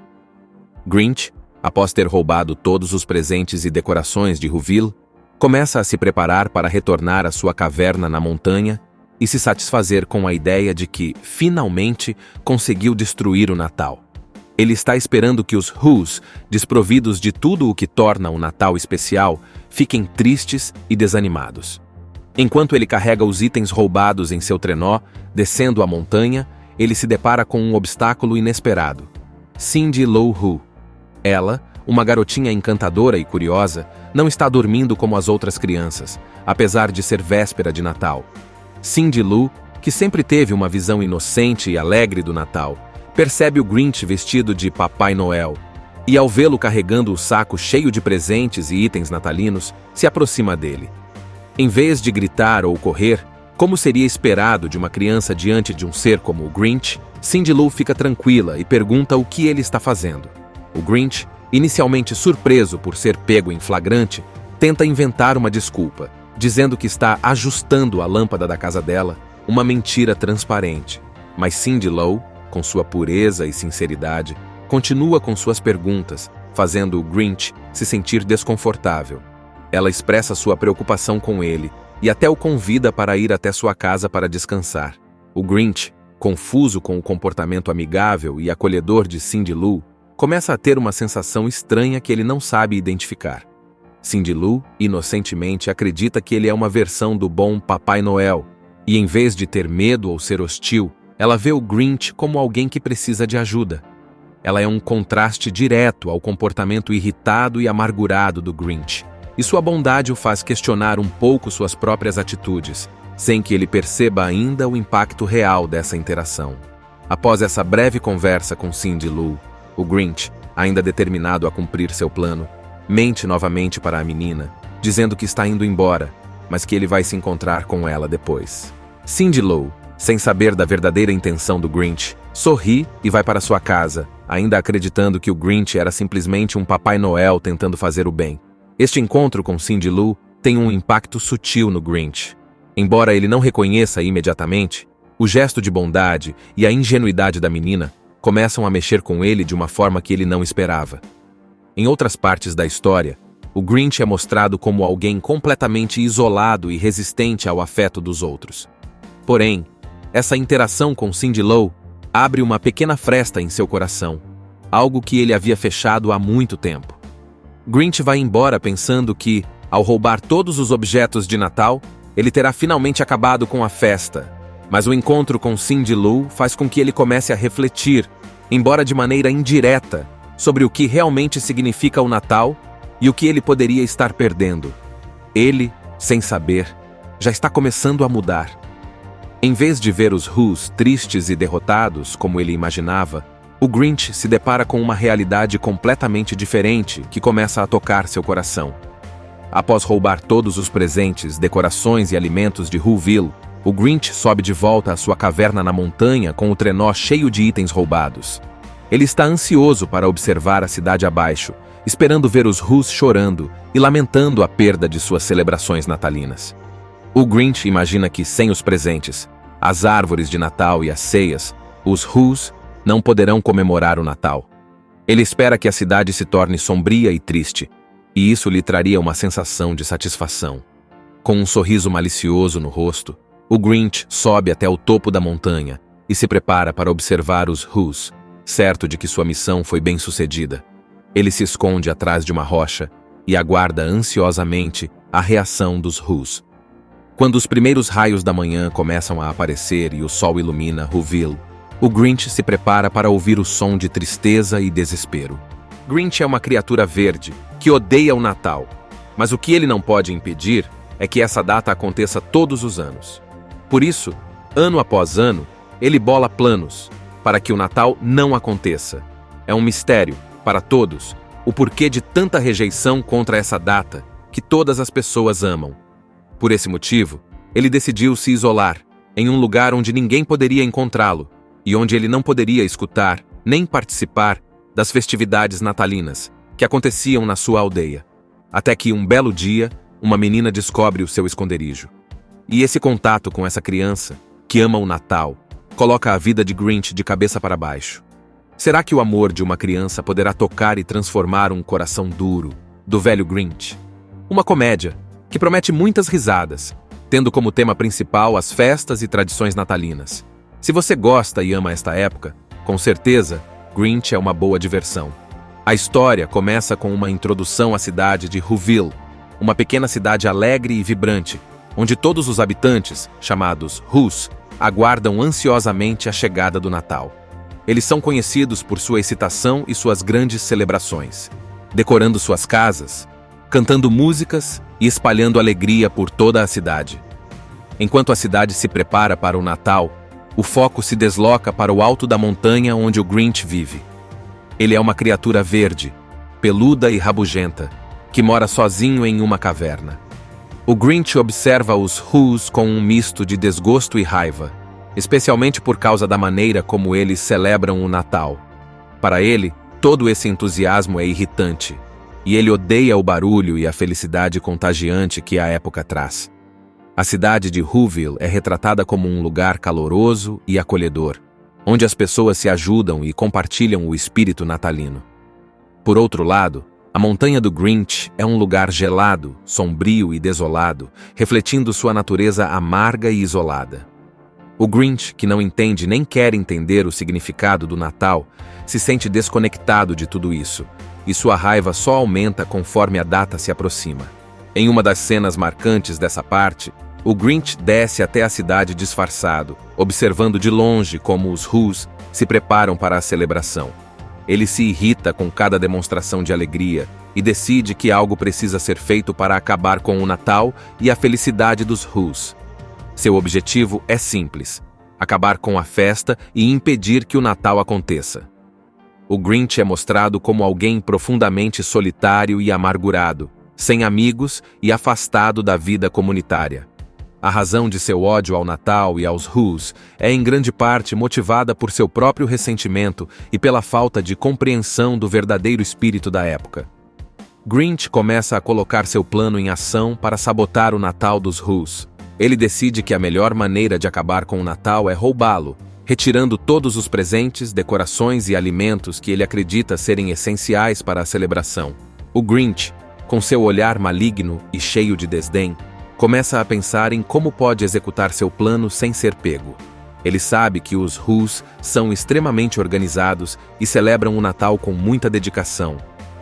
Grinch, após ter roubado todos os presentes e decorações de Whoville, começa a se preparar para retornar à sua caverna na montanha e se satisfazer com a ideia de que, finalmente, conseguiu destruir o Natal. Ele está esperando que os Whos, desprovidos de tudo o que torna o Natal especial, fiquem tristes e desanimados. Enquanto ele carrega os itens roubados em seu trenó, descendo a montanha, ele se depara com um obstáculo inesperado. Cindy Lou Who. Ela, uma garotinha encantadora e curiosa, não está dormindo como as outras crianças, apesar de ser véspera de Natal. Cindy Lou, que sempre teve uma visão inocente e alegre do Natal, percebe o Grinch vestido de Papai Noel, e ao vê-lo carregando o saco cheio de presentes e itens natalinos, se aproxima dele. Em vez de gritar ou correr, como seria esperado de uma criança diante de um ser como o Grinch, Cindy Lou fica tranquila e pergunta o que ele está fazendo. O Grinch, inicialmente surpreso por ser pego em flagrante, tenta inventar uma desculpa, dizendo que está ajustando a lâmpada da casa dela, uma mentira transparente. Mas Cindy Lou, com sua pureza e sinceridade, continua com suas perguntas, fazendo o Grinch se sentir desconfortável. Ela expressa sua preocupação com ele e até o convida para ir até sua casa para descansar. O Grinch, confuso com o comportamento amigável e acolhedor de Cindy Lou, começa a ter uma sensação estranha que ele não sabe identificar. Cindy Lou inocentemente acredita que ele é uma versão do bom Papai Noel, e em vez de ter medo ou ser hostil, ela vê o Grinch como alguém que precisa de ajuda. Ela é um contraste direto ao comportamento irritado e amargurado do Grinch, e sua bondade o faz questionar um pouco suas próprias atitudes, sem que ele perceba ainda o impacto real dessa interação. Após essa breve conversa com Cindy Lou, o Grinch, ainda determinado a cumprir seu plano, mente novamente para a menina, dizendo que está indo embora, mas que ele vai se encontrar com ela depois. Cindy Lou, sem saber da verdadeira intenção do Grinch, sorri e vai para sua casa, ainda acreditando que o Grinch era simplesmente um Papai Noel tentando fazer o bem. Este encontro com Cindy Lou tem um impacto sutil no Grinch. Embora ele não reconheça imediatamente, o gesto de bondade e a ingenuidade da menina começam a mexer com ele de uma forma que ele não esperava. Em outras partes da história, o Grinch é mostrado como alguém completamente isolado e resistente ao afeto dos outros. Porém, essa interação com Cindy Lou abre uma pequena fresta em seu coração, algo que ele havia fechado há muito tempo. Grinch vai embora pensando que, ao roubar todos os objetos de Natal, ele terá finalmente acabado com a festa. Mas o encontro com Cindy Lou faz com que ele comece a refletir, embora de maneira indireta, sobre o que realmente significa o Natal e o que ele poderia estar perdendo. Ele, sem saber, já está começando a mudar. Em vez de ver os Who's tristes e derrotados, como ele imaginava, o Grinch se depara com uma realidade completamente diferente que começa a tocar seu coração. Após roubar todos os presentes, decorações e alimentos de Whoville, o Grinch sobe de volta à sua caverna na montanha com o trenó cheio de itens roubados. Ele está ansioso para observar a cidade abaixo, esperando ver os Who's chorando e lamentando a perda de suas celebrações natalinas. O Grinch imagina que, sem os presentes, as árvores de Natal e as ceias, os Who's não poderão comemorar o Natal. Ele espera que a cidade se torne sombria e triste, e isso lhe traria uma sensação de satisfação. Com um sorriso malicioso no rosto, o Grinch sobe até o topo da montanha e se prepara para observar os Who's, certo de que sua missão foi bem-sucedida. Ele se esconde atrás de uma rocha e aguarda ansiosamente a reação dos Who's. Quando os primeiros raios da manhã começam a aparecer e o sol ilumina Whoville, o Grinch se prepara para ouvir o som de tristeza e desespero. Grinch é uma criatura verde que odeia o Natal, mas o que ele não pode impedir é que essa data aconteça todos os anos. Por isso, ano após ano, ele bola planos para que o Natal não aconteça. É um mistério, para todos, o porquê de tanta rejeição contra essa data que todas as pessoas amam. Por esse motivo, ele decidiu se isolar em um lugar onde ninguém poderia encontrá-lo e onde ele não poderia escutar nem participar das festividades natalinas que aconteciam na sua aldeia. Até que um belo dia, uma menina descobre o seu esconderijo. E esse contato com essa criança, que ama o Natal, coloca a vida de Grinch de cabeça para baixo. Será que o amor de uma criança poderá tocar e transformar um coração duro do velho Grinch? Uma comédia que promete muitas risadas, tendo como tema principal as festas e tradições natalinas. Se você gosta e ama esta época, com certeza, Grinch é uma boa diversão. A história começa com uma introdução à cidade de Whoville, uma pequena cidade alegre e vibrante, onde todos os habitantes, chamados Who's, aguardam ansiosamente a chegada do Natal. Eles são conhecidos por sua excitação e suas grandes celebrações, decorando suas casas, cantando músicas e espalhando alegria por toda a cidade. Enquanto a cidade se prepara para o Natal, o foco se desloca para o alto da montanha onde o Grinch vive. Ele é uma criatura verde, peluda e rabugenta, que mora sozinho em uma caverna. O Grinch observa os Who's com um misto de desgosto e raiva, especialmente por causa da maneira como eles celebram o Natal. Para ele, todo esse entusiasmo é irritante, e ele odeia o barulho e a felicidade contagiante que a época traz. A cidade de Whoville é retratada como um lugar caloroso e acolhedor, onde as pessoas se ajudam e compartilham o espírito natalino. Por outro lado, a montanha do Grinch é um lugar gelado, sombrio e desolado, refletindo sua natureza amarga e isolada. O Grinch, que não entende nem quer entender o significado do Natal, se sente desconectado de tudo isso, e sua raiva só aumenta conforme a data se aproxima. Em uma das cenas marcantes dessa parte, o Grinch desce até a cidade disfarçado, observando de longe como os Who's se preparam para a celebração. Ele se irrita com cada demonstração de alegria e decide que algo precisa ser feito para acabar com o Natal e a felicidade dos Who's. Seu objetivo é simples: acabar com a festa e impedir que o Natal aconteça. O Grinch é mostrado como alguém profundamente solitário e amargurado, sem amigos e afastado da vida comunitária. A razão de seu ódio ao Natal e aos Who's é em grande parte motivada por seu próprio ressentimento e pela falta de compreensão do verdadeiro espírito da época. Grinch começa a colocar seu plano em ação para sabotar o Natal dos Who's. Ele decide que a melhor maneira de acabar com o Natal é roubá-lo, retirando todos os presentes, decorações e alimentos que ele acredita serem essenciais para a celebração. O Grinch, com seu olhar maligno e cheio de desdém, começa a pensar em como pode executar seu plano sem ser pego. Ele sabe que os Who's são extremamente organizados e celebram o Natal com muita dedicação.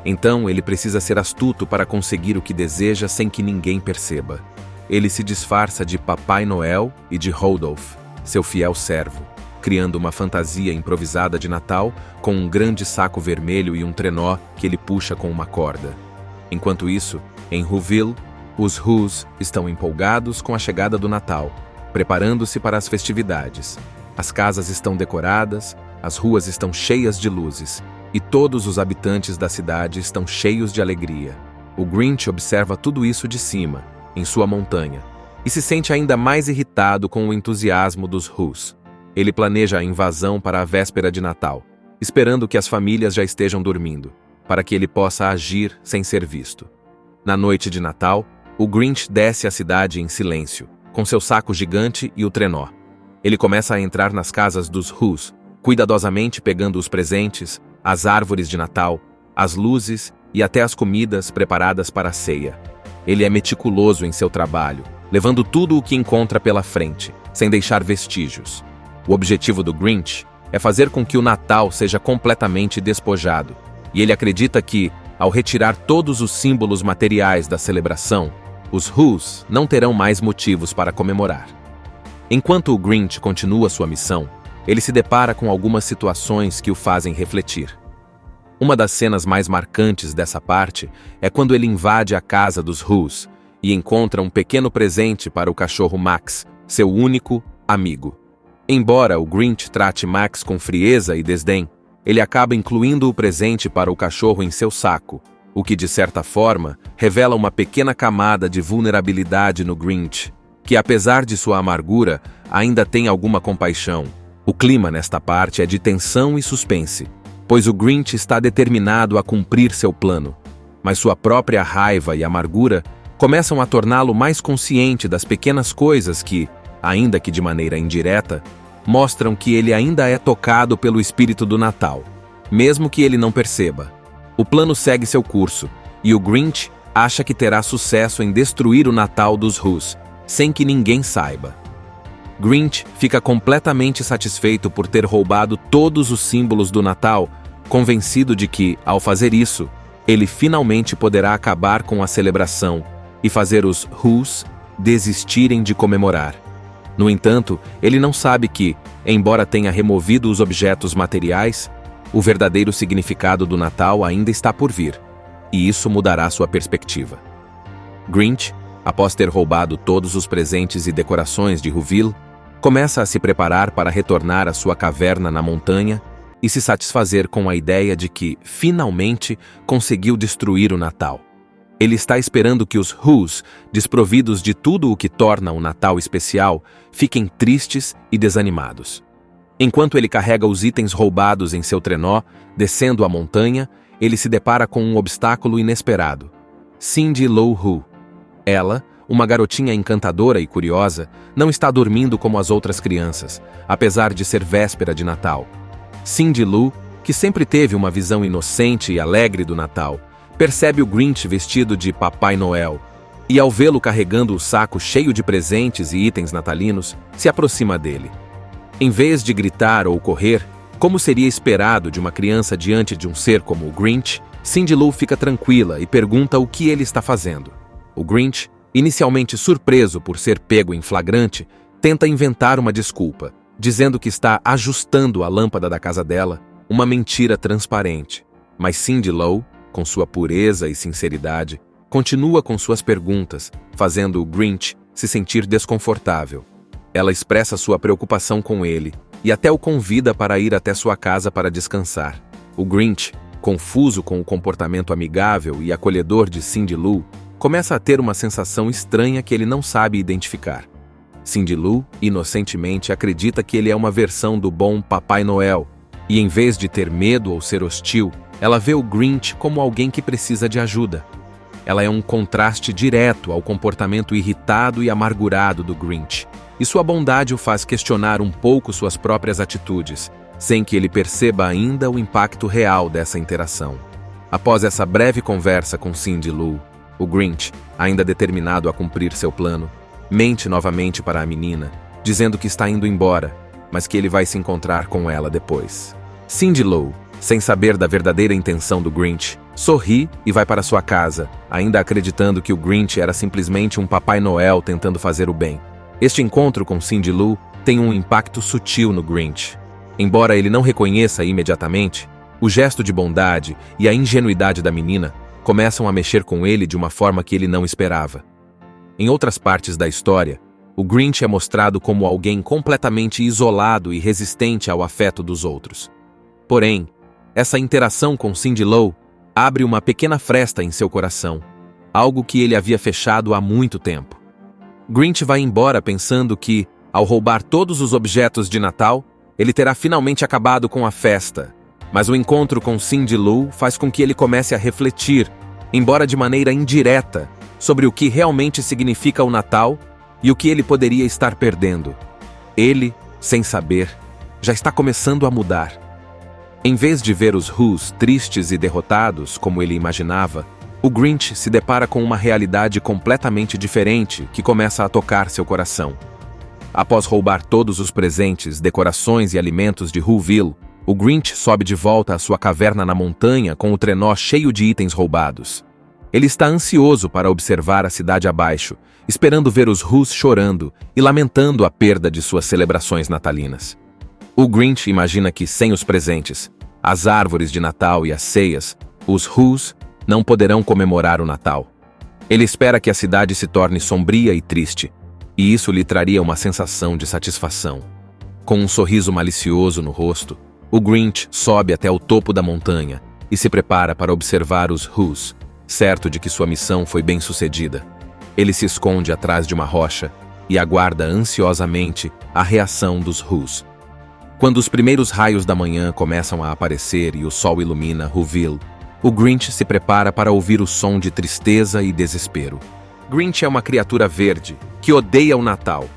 Então ele precisa ser astuto para conseguir o que deseja sem que ninguém perceba. Ele se disfarça de Papai Noel e de Rudolph, seu fiel servo, criando uma fantasia improvisada de Natal com um grande saco vermelho e um trenó que ele puxa com uma corda. Enquanto isso, em Whoville, os Who's estão empolgados com a chegada do Natal, preparando-se para as festividades. As casas estão decoradas, as ruas estão cheias de luzes, e todos os habitantes da cidade estão cheios de alegria. O Grinch observa tudo isso de cima, em sua montanha, e se sente ainda mais irritado com o entusiasmo dos Who's. Ele planeja a invasão para a véspera de Natal, esperando que as famílias já estejam dormindo, para que ele possa agir sem ser visto. Na noite de Natal, o Grinch desce a cidade em silêncio, com seu saco gigante e o trenó. Ele começa a entrar nas casas dos Who's, cuidadosamente pegando os presentes, as árvores de Natal, as luzes e até as comidas preparadas para a ceia. Ele é meticuloso em seu trabalho, levando tudo o que encontra pela frente, sem deixar vestígios. O objetivo do Grinch é fazer com que o Natal seja completamente despojado, e ele acredita que, ao retirar todos os símbolos materiais da celebração, os Who's não terão mais motivos para comemorar. Enquanto o Grinch continua sua missão, ele se depara com algumas situações que o fazem refletir. Uma das cenas mais marcantes dessa parte é quando ele invade a casa dos Who's e encontra um pequeno presente para o cachorro Max, seu único amigo. Embora o Grinch trate Max com frieza e desdém, ele acaba incluindo o presente para o cachorro em seu saco, o que, de certa forma, revela uma pequena camada de vulnerabilidade no Grinch, que, apesar de sua amargura, ainda tem alguma compaixão. O clima nesta parte é de tensão e suspense, pois o Grinch está determinado a cumprir seu plano, mas sua própria raiva e amargura começam a torná-lo mais consciente das pequenas coisas que, ainda que de maneira indireta, mostram que ele ainda é tocado pelo espírito do Natal, mesmo que ele não perceba. O plano segue seu curso, e o Grinch acha que terá sucesso em destruir o Natal dos Who's, sem que ninguém saiba. Grinch fica completamente satisfeito por ter roubado todos os símbolos do Natal, convencido de que, ao fazer isso, ele finalmente poderá acabar com a celebração e fazer os Who's desistirem de comemorar. No entanto, ele não sabe que, embora tenha removido os objetos materiais, o verdadeiro significado do Natal ainda está por vir, e isso mudará sua perspectiva. Grinch, após ter roubado todos os presentes e decorações de Whoville, começa a se preparar para retornar à sua caverna na montanha e se satisfazer com a ideia de que, finalmente, conseguiu destruir o Natal. Ele está esperando que os Who's, desprovidos de tudo o que torna o Natal especial, fiquem tristes e desanimados. Enquanto ele carrega os itens roubados em seu trenó, descendo a montanha, ele se depara com um obstáculo inesperado. Cindy Lou Who. Ela, uma garotinha encantadora e curiosa, não está dormindo como as outras crianças, apesar de ser véspera de Natal. Cindy Lou, que sempre teve uma visão inocente e alegre do Natal, percebe o Grinch vestido de Papai Noel, e ao vê-lo carregando o saco cheio de presentes e itens natalinos, se aproxima dele. Em vez de gritar ou correr, como seria esperado de uma criança diante de um ser como o Grinch, Cindy Lou fica tranquila e pergunta o que ele está fazendo. O Grinch, inicialmente surpreso por ser pego em flagrante, tenta inventar uma desculpa, dizendo que está ajustando a lâmpada da casa dela, uma mentira transparente. Mas Cindy Lou, com sua pureza e sinceridade, continua com suas perguntas, fazendo o Grinch se sentir desconfortável. Ela expressa sua preocupação com ele e até o convida para ir até sua casa para descansar. O Grinch, confuso com o comportamento amigável e acolhedor de Cindy Lou, começa a ter uma sensação estranha que ele não sabe identificar. Cindy Lou, inocentemente, acredita que ele é uma versão do bom Papai Noel, e em vez de ter medo ou ser hostil, ela vê o Grinch como alguém que precisa de ajuda. Ela é um contraste direto ao comportamento irritado e amargurado do Grinch, e sua bondade o faz questionar um pouco suas próprias atitudes, sem que ele perceba ainda o impacto real dessa interação. Após essa breve conversa com Cindy Lou, o Grinch, ainda determinado a cumprir seu plano, mente novamente para a menina, dizendo que está indo embora, mas que ele vai se encontrar com ela depois. Cindy Lou, sem saber da verdadeira intenção do Grinch, sorri e vai para sua casa, ainda acreditando que o Grinch era simplesmente um Papai Noel tentando fazer o bem. Este encontro com Cindy Lou tem um impacto sutil no Grinch. Embora ele não reconheça imediatamente, o gesto de bondade e a ingenuidade da menina começam a mexer com ele de uma forma que ele não esperava. Em outras partes da história, o Grinch é mostrado como alguém completamente isolado e resistente ao afeto dos outros. Porém, essa interação com Cindy Lou abre uma pequena fresta em seu coração, algo que ele havia fechado há muito tempo. Grinch vai embora pensando que, ao roubar todos os objetos de Natal, ele terá finalmente acabado com a festa. Mas o encontro com Cindy Lou faz com que ele comece a refletir, embora de maneira indireta, sobre o que realmente significa o Natal e o que ele poderia estar perdendo. Ele, sem saber, já está começando a mudar. Em vez de ver os Who's tristes e derrotados, como ele imaginava, o Grinch se depara com uma realidade completamente diferente que começa a tocar seu coração. Após roubar todos os presentes, decorações e alimentos de Whoville, o Grinch sobe de volta à sua caverna na montanha com o trenó cheio de itens roubados. Ele está ansioso para observar a cidade abaixo, esperando ver os Who's chorando e lamentando a perda de suas celebrações natalinas. O Grinch imagina que, sem os presentes, as árvores de Natal e as ceias, os Who's não poderão comemorar o Natal. Ele espera que a cidade se torne sombria e triste, e isso lhe traria uma sensação de satisfação. Com um sorriso malicioso no rosto, o Grinch sobe até o topo da montanha e se prepara para observar os Who's, certo de que sua missão foi bem-sucedida. Ele se esconde atrás de uma rocha e aguarda ansiosamente a reação dos Who's. Quando os primeiros raios da manhã começam a aparecer e o sol ilumina Whoville, o Grinch se prepara para ouvir o som de tristeza e desespero. Grinch é uma criatura verde que odeia o Natal,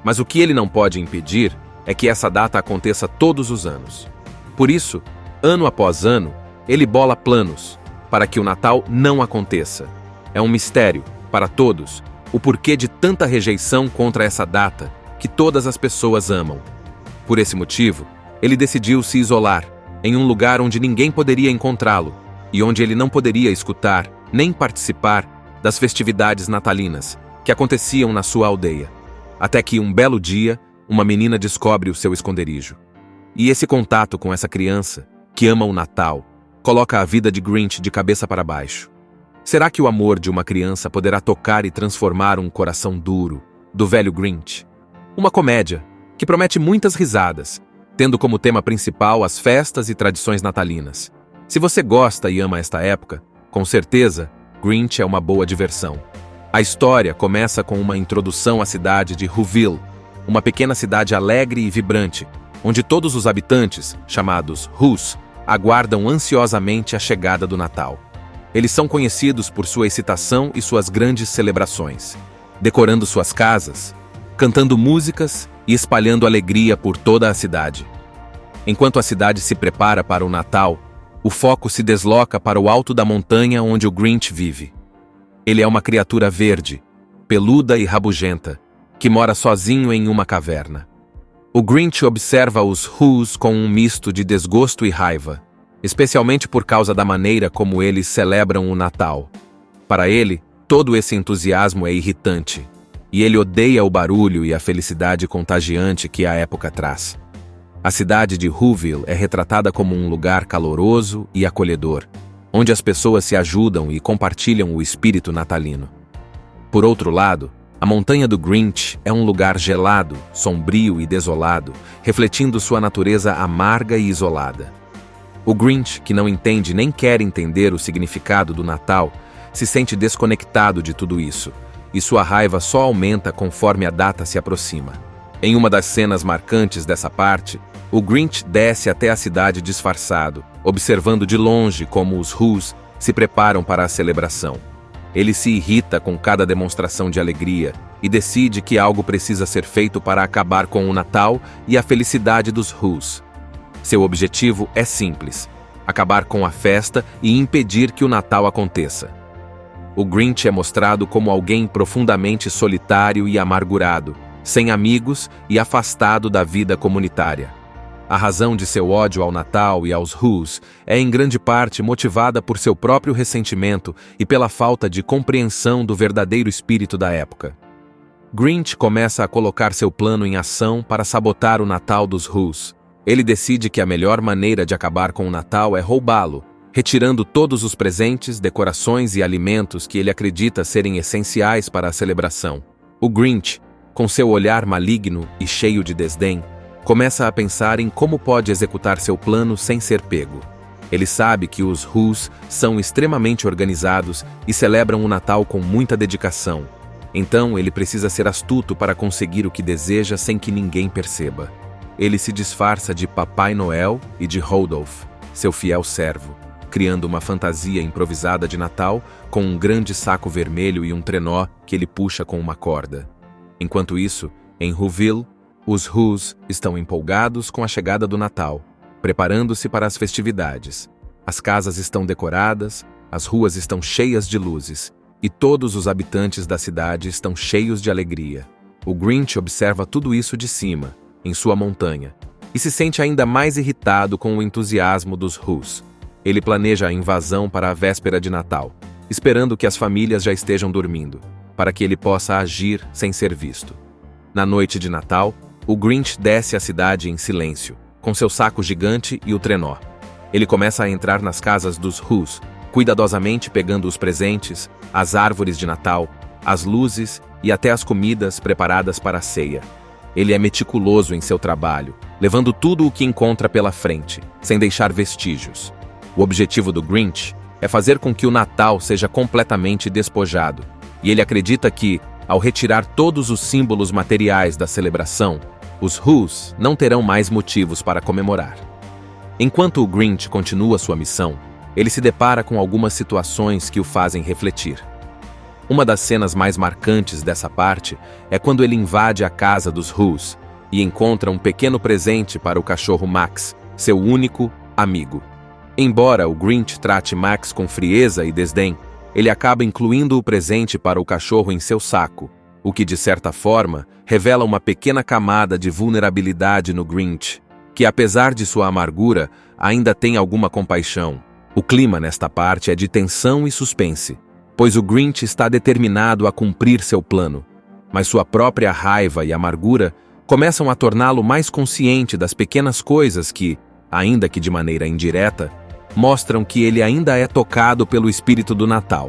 mas o que ele não pode impedir é que essa data aconteça todos os anos. Por isso, ano após ano, ele bola planos para que o Natal não aconteça. É um mistério, para todos, o porquê de tanta rejeição contra essa data que todas as pessoas amam. Por esse motivo, ele decidiu se isolar em um lugar onde ninguém poderia encontrá-lo e onde ele não poderia escutar nem participar das festividades natalinas que aconteciam na sua aldeia. Até que um belo dia, uma menina descobre o seu esconderijo. E esse contato com essa criança, que ama o Natal, coloca a vida de Grinch de cabeça para baixo. Será que o amor de uma criança poderá tocar e transformar um coração duro do velho Grinch? Uma comédia que promete muitas risadas, tendo como tema principal as festas e tradições natalinas. Se você gosta e ama esta época, com certeza, Grinch é uma boa diversão. A história começa com uma introdução à cidade de Whoville, uma pequena cidade alegre e vibrante, onde todos os habitantes, chamados Who's, aguardam ansiosamente a chegada do Natal. Eles são conhecidos por sua excitação e suas grandes celebrações, decorando suas casas, cantando músicas e espalhando alegria por toda a cidade. Enquanto a cidade se prepara para o Natal, o foco se desloca para o alto da montanha onde o Grinch vive. Ele é uma criatura verde, peluda e rabugenta, que mora sozinho em uma caverna. O Grinch observa os Who's com um misto de desgosto e raiva. especialmente por causa da maneira como eles celebram o Natal. Para ele, todo esse entusiasmo é irritante, e ele odeia o barulho e a felicidade contagiante que a época traz. A cidade de Whoville é retratada como um lugar caloroso e acolhedor, onde as pessoas se ajudam e compartilham o espírito natalino. Por outro lado, a montanha do Grinch é um lugar gelado, sombrio e desolado, refletindo sua natureza amarga e isolada. O Grinch, que não entende nem quer entender o significado do Natal, se sente desconectado de tudo isso, e sua raiva só aumenta conforme a data se aproxima. Em uma das cenas marcantes dessa parte, o Grinch desce até a cidade disfarçado, observando de longe como os Whos se preparam para a celebração. Ele se irrita com cada demonstração de alegria e decide que algo precisa ser feito para acabar com o Natal e a felicidade dos Whos. Seu objetivo é simples: acabar com a festa e impedir que o Natal aconteça. O Grinch é mostrado como alguém profundamente solitário e amargurado, sem amigos e afastado da vida comunitária. A razão de seu ódio ao Natal e aos Whos é em grande parte motivada por seu próprio ressentimento e pela falta de compreensão do verdadeiro espírito da época. Grinch começa a colocar seu plano em ação para sabotar o Natal dos Whos. Ele decide que a melhor maneira de acabar com o Natal é roubá-lo, retirando todos os presentes, decorações e alimentos que ele acredita serem essenciais para a celebração. O Grinch, com seu olhar maligno e cheio de desdém, começa a pensar em como pode executar seu plano sem ser pego. Ele sabe que os Whos são extremamente organizados e celebram o Natal com muita dedicação. Então ele precisa ser astuto para conseguir o que deseja sem que ninguém perceba. Ele se disfarça de Papai Noel e de Rudolph, seu fiel servo, criando uma fantasia improvisada de Natal com um grande saco vermelho e um trenó que ele puxa com uma corda. Enquanto isso, em Whoville, os Whos estão empolgados com a chegada do Natal, preparando-se para as festividades. As casas estão decoradas, as ruas estão cheias de luzes, e todos os habitantes da cidade estão cheios de alegria. O Grinch observa tudo isso de cima, em sua montanha, e se sente ainda mais irritado com o entusiasmo dos Whos. Ele planeja a invasão para a véspera de Natal, esperando que as famílias já estejam dormindo, para que ele possa agir sem ser visto. Na noite de Natal, o Grinch desce a cidade em silêncio, com seu saco gigante e o trenó. Ele começa a entrar nas casas dos Whos, cuidadosamente pegando os presentes, as árvores de Natal, as luzes e até as comidas preparadas para a ceia. Ele é meticuloso em seu trabalho, levando tudo o que encontra pela frente, sem deixar vestígios. O objetivo do Grinch é fazer com que o Natal seja completamente despojado, e ele acredita que, ao retirar todos os símbolos materiais da celebração, os Whos não terão mais motivos para comemorar. Enquanto o Grinch continua sua missão, ele se depara com algumas situações que o fazem refletir. Uma das cenas mais marcantes dessa parte é quando ele invade a casa dos Whos e encontra um pequeno presente para o cachorro Max, seu único amigo. Embora o Grinch trate Max com frieza e desdém, ele acaba incluindo o presente para o cachorro em seu saco, o que, de certa forma, revela uma pequena camada de vulnerabilidade no Grinch, que, apesar de sua amargura, ainda tem alguma compaixão. O clima nesta parte é de tensão e suspense, pois o Grinch está determinado a cumprir seu plano, mas sua própria raiva e amargura começam a torná-lo mais consciente das pequenas coisas que, ainda que de maneira indireta, mostram que ele ainda é tocado pelo espírito do Natal,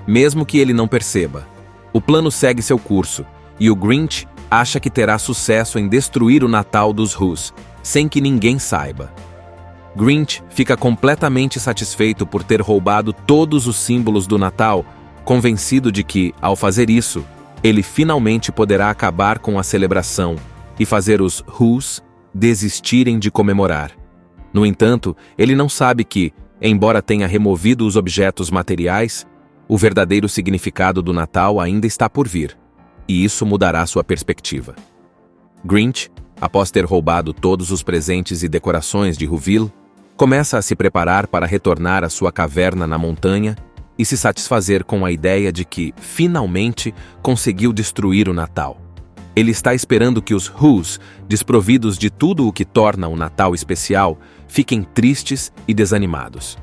mesmo que ele não perceba. O plano segue seu curso, e o Grinch acha que terá sucesso em destruir o Natal dos Whos, sem que ninguém saiba. Grinch fica completamente satisfeito por ter roubado todos os símbolos do Natal, convencido de que, ao fazer isso, ele finalmente poderá acabar com a celebração e fazer os Whos desistirem de comemorar. No entanto, ele não sabe que, embora tenha removido os objetos materiais, o verdadeiro significado do Natal ainda está por vir, e isso mudará sua perspectiva. Grinch, após ter roubado todos os presentes e decorações de Whoville, começa a se preparar para retornar à sua caverna na montanha e se satisfazer com a ideia de que, finalmente, conseguiu destruir o Natal. Ele está esperando que os Whos, desprovidos de tudo o que torna o Natal especial, fiquem tristes e desanimados.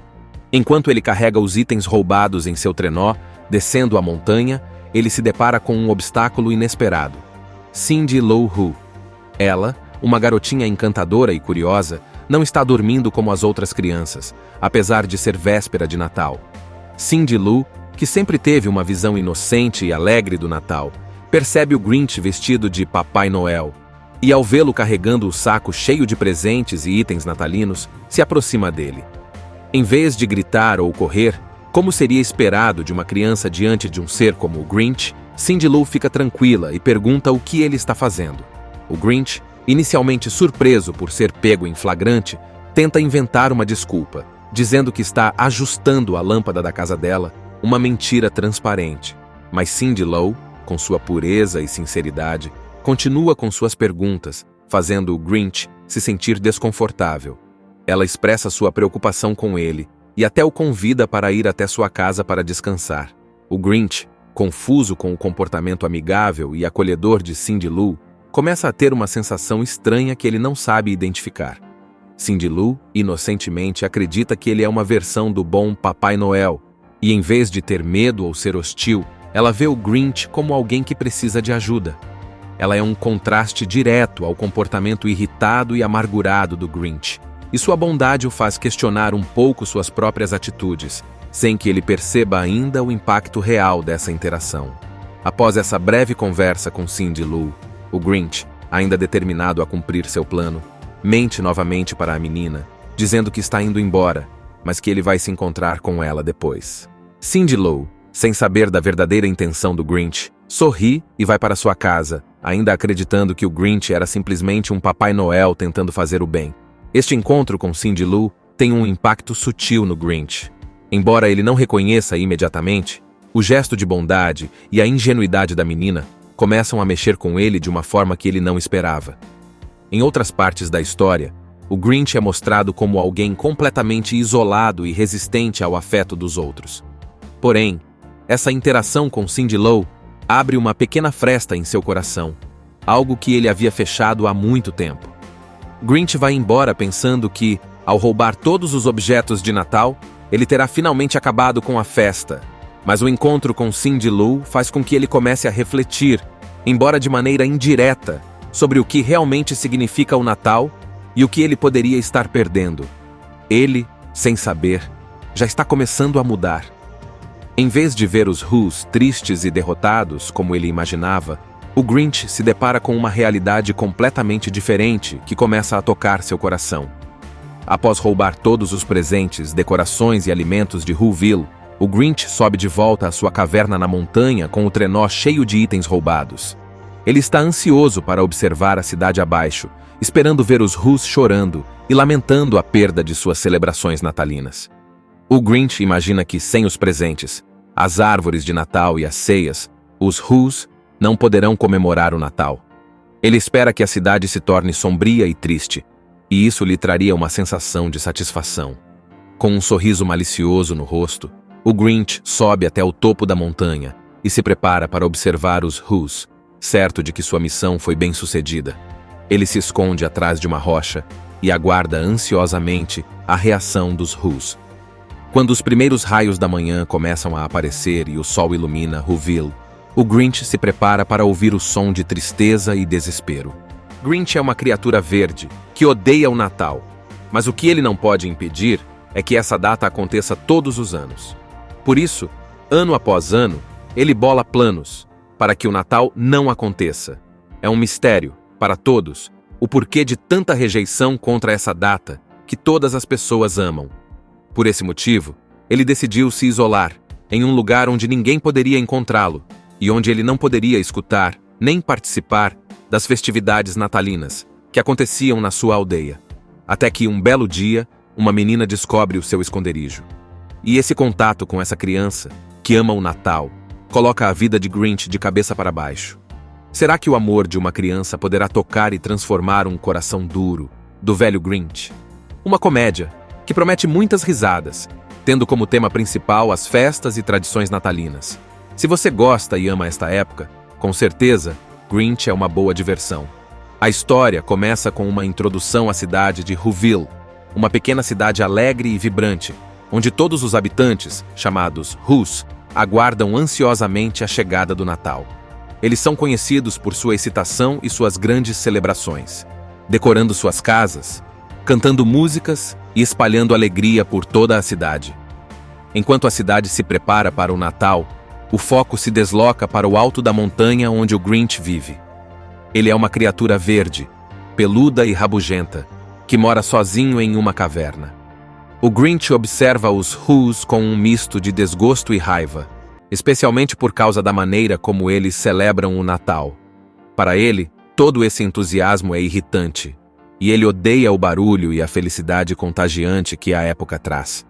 Enquanto ele carrega os itens roubados em seu trenó, descendo a montanha, ele se depara com um obstáculo inesperado. Cindy Lou Who. Ela, uma garotinha encantadora e curiosa, não está dormindo como as outras crianças, apesar de ser véspera de Natal. Cindy Lou, que sempre teve uma visão inocente e alegre do Natal, percebe o Grinch vestido de Papai Noel, e ao vê-lo carregando o saco cheio de presentes e itens natalinos, se aproxima dele. Em vez de gritar ou correr, como seria esperado de uma criança diante de um ser como o Grinch, Cindy Lou fica tranquila e pergunta o que ele está fazendo. O Grinch, inicialmente surpreso por ser pego em flagrante, tenta inventar uma desculpa, dizendo que está ajustando a lâmpada da casa dela, uma mentira transparente. Mas Cindy Lou, com sua pureza e sinceridade, continua com suas perguntas, fazendo o Grinch se sentir desconfortável. Ela expressa sua preocupação com ele e até o convida para ir até sua casa para descansar. O Grinch, confuso com o comportamento amigável e acolhedor de Cindy Lou, começa a ter uma sensação estranha que ele não sabe identificar. Cindy Lou, inocentemente, acredita que ele é uma versão do bom Papai Noel, e em vez de ter medo ou ser hostil, ela vê o Grinch como alguém que precisa de ajuda. Ela é um contraste direto ao comportamento irritado e amargurado do Grinch, e sua bondade o faz questionar um pouco suas próprias atitudes, sem que ele perceba ainda o impacto real dessa interação. Após essa breve conversa com Cindy Lou, o Grinch, ainda determinado a cumprir seu plano, mente novamente para a menina, dizendo que está indo embora, mas que ele vai se encontrar com ela depois. Cindy Lou, sem saber da verdadeira intenção do Grinch, sorri e vai para sua casa, ainda acreditando que o Grinch era simplesmente um Papai Noel tentando fazer o bem. Este encontro com Cindy Lou tem um impacto sutil no Grinch. Embora ele não reconheça imediatamente, o gesto de bondade e a ingenuidade da menina começam a mexer com ele de uma forma que ele não esperava. Em outras partes da história, o Grinch é mostrado como alguém completamente isolado e resistente ao afeto dos outros. Porém, essa interação com Cindy Lou abre uma pequena fresta em seu coração, algo que ele havia fechado há muito tempo. Grinch vai embora pensando que, ao roubar todos os objetos de Natal, ele terá finalmente acabado com a festa. Mas o encontro com Cindy Lou faz com que ele comece a refletir, embora de maneira indireta, sobre o que realmente significa o Natal e o que ele poderia estar perdendo. Ele, sem saber, já está começando a mudar. Em vez de ver os Who's tristes e derrotados, como ele imaginava, o Grinch se depara com uma realidade completamente diferente que começa a tocar seu coração. Após roubar todos os presentes, decorações e alimentos de Whoville, o Grinch sobe de volta à sua caverna na montanha com o trenó cheio de itens roubados. Ele está ansioso para observar a cidade abaixo, esperando ver os Who's chorando e lamentando a perda de suas celebrações natalinas. O Grinch imagina que, sem os presentes, as árvores de Natal e as ceias, os Who's não poderão comemorar o Natal. Ele espera que a cidade se torne sombria e triste, e isso lhe traria uma sensação de satisfação. Com um sorriso malicioso no rosto, o Grinch sobe até o topo da montanha e se prepara para observar os Who's, certo de que sua missão foi bem-sucedida. Ele se esconde atrás de uma rocha e aguarda ansiosamente a reação dos Who's. Quando os primeiros raios da manhã começam a aparecer e o sol ilumina Whoville, o Grinch se prepara para ouvir o som de tristeza e desespero. Grinch é uma criatura verde que odeia o Natal, mas o que ele não pode impedir é que essa data aconteça todos os anos. Por isso, ano após ano, ele bola planos para que o Natal não aconteça. É um mistério, para todos, o porquê de tanta rejeição contra essa data que todas as pessoas amam. Por esse motivo, ele decidiu se isolar em um lugar onde ninguém poderia encontrá-lo e onde ele não poderia escutar nem participar das festividades natalinas que aconteciam na sua aldeia. Até que um belo dia, uma menina descobre o seu esconderijo. E esse contato com essa criança, que ama o Natal, coloca a vida de Grinch de cabeça para baixo. Será que o amor de uma criança poderá tocar e transformar um coração duro do velho Grinch? Uma comédia que promete muitas risadas, tendo como tema principal as festas e tradições natalinas. Se você gosta e ama esta época, com certeza, Grinch é uma boa diversão. A história começa com uma introdução à cidade de Whoville, uma pequena cidade alegre e vibrante, onde todos os habitantes, chamados Who's, aguardam ansiosamente a chegada do Natal. Eles são conhecidos por sua excitação e suas grandes celebrações, decorando suas casas, cantando músicas e espalhando alegria por toda a cidade. Enquanto a cidade se prepara para o Natal, o foco se desloca para o alto da montanha onde o Grinch vive. Ele é uma criatura verde, peluda e rabugenta, que mora sozinho em uma caverna. O Grinch observa os Who's com um misto de desgosto e raiva, especialmente por causa da maneira como eles celebram o Natal. Para ele, todo esse entusiasmo é irritante, e ele odeia o barulho e a felicidade contagiante que a época traz.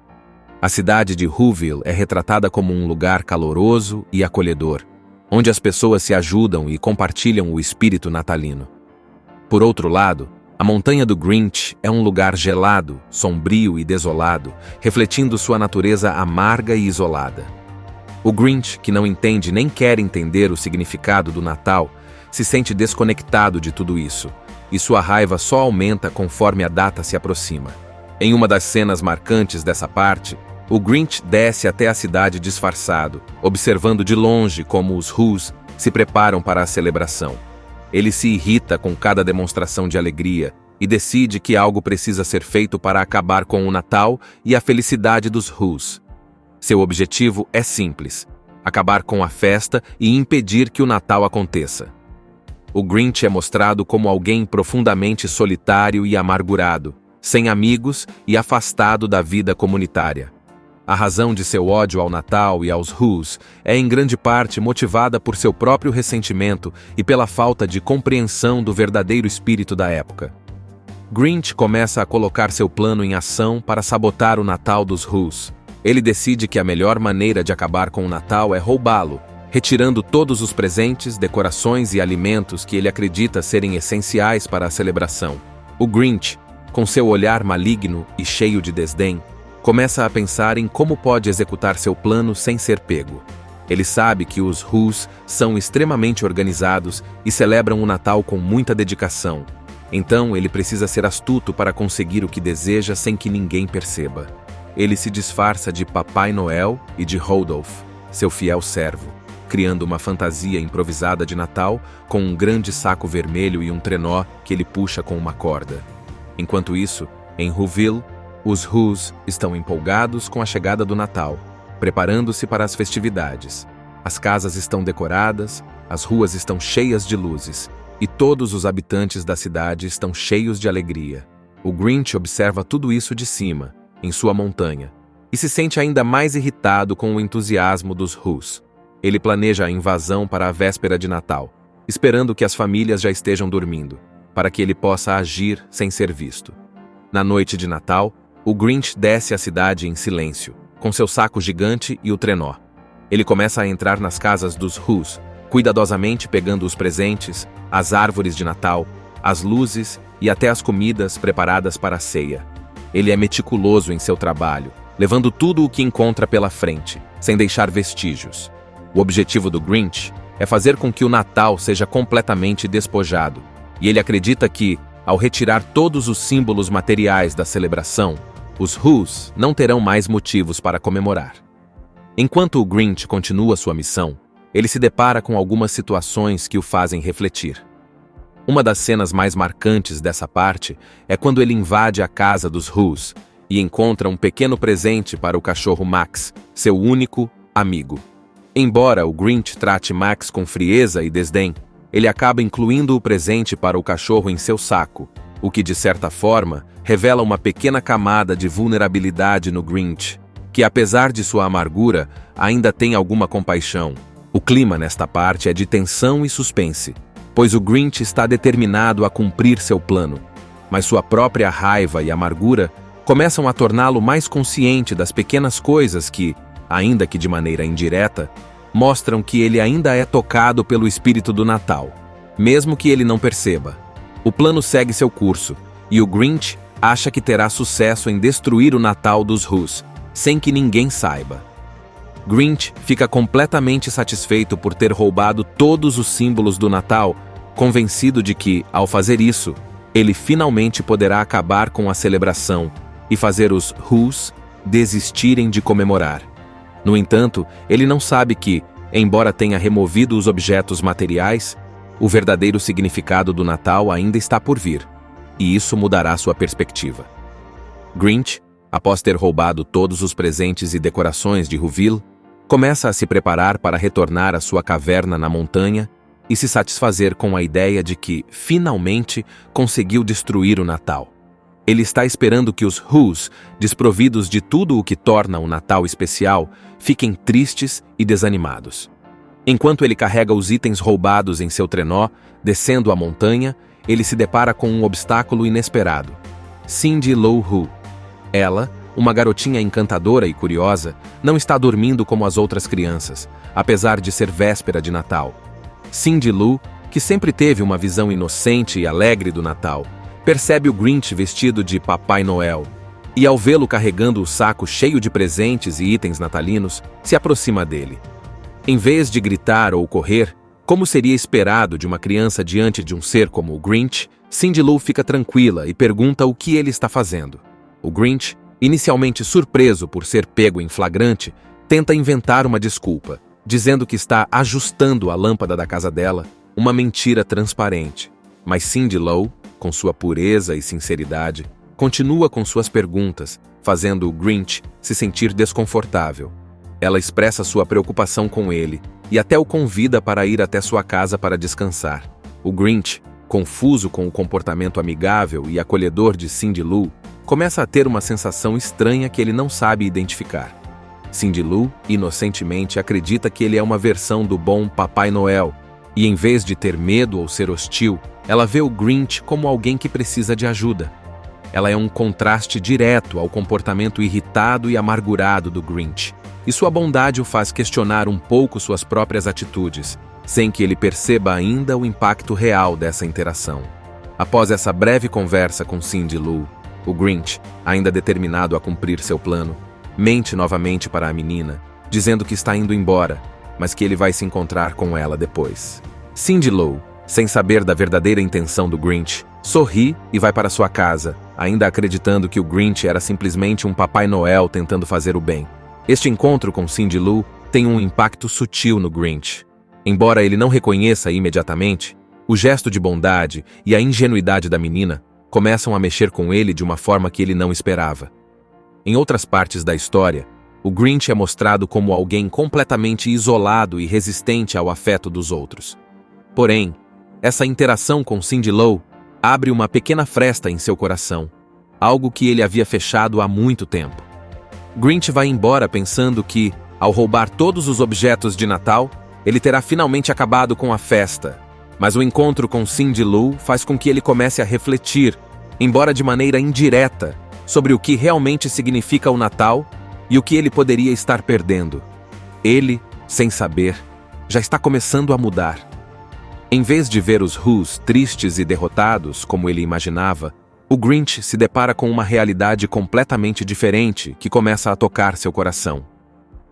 A cidade de Whoville é retratada como um lugar caloroso e acolhedor, onde as pessoas se ajudam e compartilham o espírito natalino. Por outro lado, a montanha do Grinch é um lugar gelado, sombrio e desolado, refletindo sua natureza amarga e isolada. O Grinch, que não entende nem quer entender o significado do Natal, se sente desconectado de tudo isso, e sua raiva só aumenta conforme a data se aproxima. Em uma das cenas marcantes dessa parte, o Grinch desce até a cidade disfarçado, observando de longe como os Who's se preparam para a celebração. Ele se irrita com cada demonstração de alegria e decide que algo precisa ser feito para acabar com o Natal e a felicidade dos Who's. Seu objetivo é simples: acabar com a festa e impedir que o Natal aconteça. O Grinch é mostrado como alguém profundamente solitário e amargurado, sem amigos e afastado da vida comunitária. A razão de seu ódio ao Natal e aos Who's é em grande parte motivada por seu próprio ressentimento e pela falta de compreensão do verdadeiro espírito da época. Grinch começa a colocar seu plano em ação para sabotar o Natal dos Who's. Ele decide que a melhor maneira de acabar com o Natal é roubá-lo, retirando todos os presentes, decorações e alimentos que ele acredita serem essenciais para a celebração. O Grinch, com seu olhar maligno e cheio de desdém, começa a pensar em como pode executar seu plano sem ser pego. Ele sabe que os Who's são extremamente organizados e celebram o Natal com muita dedicação. Então ele precisa ser astuto para conseguir o que deseja sem que ninguém perceba. Ele se disfarça de Papai Noel e de Rudolph, seu fiel servo, criando uma fantasia improvisada de Natal com um grande saco vermelho e um trenó que ele puxa com uma corda. Enquanto isso, em Whoville, os Who's estão empolgados com a chegada do Natal, preparando-se para as festividades. As casas estão decoradas, as ruas estão cheias de luzes, e todos os habitantes da cidade estão cheios de alegria. O Grinch observa tudo isso de cima, em sua montanha, e se sente ainda mais irritado com o entusiasmo dos Who's. Ele planeja a invasão para a véspera de Natal, esperando que as famílias já estejam dormindo, para que ele possa agir sem ser visto. Na noite de Natal, o Grinch desce a cidade em silêncio, com seu saco gigante e o trenó. Ele começa a entrar nas casas dos Who's, cuidadosamente pegando os presentes, as árvores de Natal, as luzes e até as comidas preparadas para a ceia. Ele é meticuloso em seu trabalho, levando tudo o que encontra pela frente, sem deixar vestígios. O objetivo do Grinch é fazer com que o Natal seja completamente despojado, e ele acredita que, ao retirar todos os símbolos materiais da celebração, os Who's não terão mais motivos para comemorar. Enquanto o Grinch continua sua missão, ele se depara com algumas situações que o fazem refletir. Uma das cenas mais marcantes dessa parte é quando ele invade a casa dos Who's e encontra um pequeno presente para o cachorro Max, seu único amigo. Embora o Grinch trate Max com frieza e desdém, ele acaba incluindo o presente para o cachorro em seu saco, o que, de certa forma, revela uma pequena camada de vulnerabilidade no Grinch, que, apesar de sua amargura, ainda tem alguma compaixão. O clima nesta parte é de tensão e suspense, pois o Grinch está determinado a cumprir seu plano, mas sua própria raiva e amargura começam a torná-lo mais consciente das pequenas coisas que, ainda que de maneira indireta, mostram que ele ainda é tocado pelo espírito do Natal, mesmo que ele não perceba. O plano segue seu curso, e o Grinch acha que terá sucesso em destruir o Natal dos Who's, sem que ninguém saiba. Grinch fica completamente satisfeito por ter roubado todos os símbolos do Natal, convencido de que, ao fazer isso, ele finalmente poderá acabar com a celebração e fazer os Whos desistirem de comemorar. No entanto, ele não sabe que, embora tenha removido os objetos materiais, o verdadeiro significado do Natal ainda está por vir, e isso mudará sua perspectiva. Grinch, após ter roubado todos os presentes e decorações de Whoville, começa a se preparar para retornar à sua caverna na montanha e se satisfazer com a ideia de que, finalmente, conseguiu destruir o Natal. Ele está esperando que os Whos, desprovidos de tudo o que torna o Natal especial, fiquem tristes e desanimados. Enquanto ele carrega os itens roubados em seu trenó, descendo a montanha, ele se depara com um obstáculo inesperado. Cindy Lou Who. Ela, uma garotinha encantadora e curiosa, não está dormindo como as outras crianças, apesar de ser véspera de Natal. Cindy Lou, que sempre teve uma visão inocente e alegre do Natal, percebe o Grinch vestido de Papai Noel, e ao vê-lo carregando o saco cheio de presentes e itens natalinos, se aproxima dele. Em vez de gritar ou correr, como seria esperado de uma criança diante de um ser como o Grinch, Cindy Lou fica tranquila e pergunta o que ele está fazendo. O Grinch, inicialmente surpreso por ser pego em flagrante, tenta inventar uma desculpa, dizendo que está ajustando a lâmpada da casa dela, uma mentira transparente. Mas Cindy Lou, com sua pureza e sinceridade, continua com suas perguntas, fazendo o Grinch se sentir desconfortável. Ela expressa sua preocupação com ele e até o convida para ir até sua casa para descansar. O Grinch, confuso com o comportamento amigável e acolhedor de Cindy Lou, começa a ter uma sensação estranha que ele não sabe identificar. Cindy Lou, inocentemente, acredita que ele é uma versão do bom Papai Noel, e em vez de ter medo ou ser hostil, ela vê o Grinch como alguém que precisa de ajuda. Ela é um contraste direto ao comportamento irritado e amargurado do Grinch, e sua bondade o faz questionar um pouco suas próprias atitudes, sem que ele perceba ainda o impacto real dessa interação. Após essa breve conversa com Cindy Lou, o Grinch, ainda determinado a cumprir seu plano, mente novamente para a menina, dizendo que está indo embora, mas que ele vai se encontrar com ela depois. Cindy Lou, sem saber da verdadeira intenção do Grinch, sorri e vai para sua casa, ainda acreditando que o Grinch era simplesmente um Papai Noel tentando fazer o bem. Este encontro com Cindy Lou tem um impacto sutil no Grinch. Embora ele não reconheça imediatamente, o gesto de bondade e a ingenuidade da menina começam a mexer com ele de uma forma que ele não esperava. Em outras partes da história, o Grinch é mostrado como alguém completamente isolado e resistente ao afeto dos outros. Porém, essa interação com Cindy Lou abre uma pequena fresta em seu coração, algo que ele havia fechado há muito tempo. Grinch vai embora pensando que, ao roubar todos os objetos de Natal, ele terá finalmente acabado com a festa. Mas o encontro com Cindy Lou faz com que ele comece a refletir, embora de maneira indireta, sobre o que realmente significa o Natal e o que ele poderia estar perdendo. Ele, sem saber, já está começando a mudar. Em vez de ver os Whos tristes e derrotados, como ele imaginava, o Grinch se depara com uma realidade completamente diferente que começa a tocar seu coração.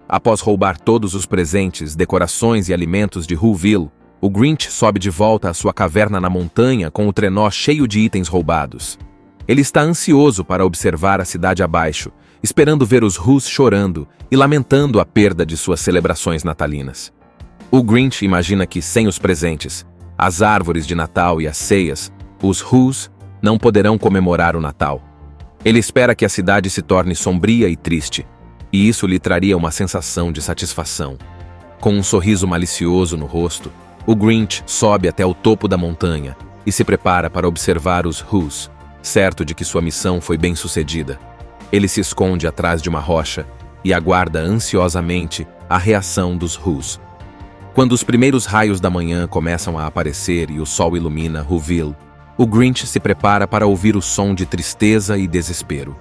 Após roubar todos os presentes, decorações e alimentos de Whoville, o Grinch sobe de volta à sua caverna na montanha com o trenó cheio de itens roubados. Ele está ansioso para observar a cidade abaixo, esperando ver os Whos chorando e lamentando a perda de suas celebrações natalinas. O Grinch imagina que, sem os presentes, as árvores de Natal e as ceias, os Whos não poderão comemorar o Natal. Ele espera que a cidade se torne sombria e triste, e isso lhe traria uma sensação de satisfação. Com um sorriso malicioso no rosto, o Grinch sobe até o topo da montanha e se prepara para observar os Whos, certo de que sua missão foi bem-sucedida. Ele se esconde atrás de uma rocha e aguarda ansiosamente a reação dos Whos. Quando os primeiros raios da manhã começam a aparecer e o sol ilumina Whoville, o Grinch se prepara para ouvir o som de tristeza e desespero.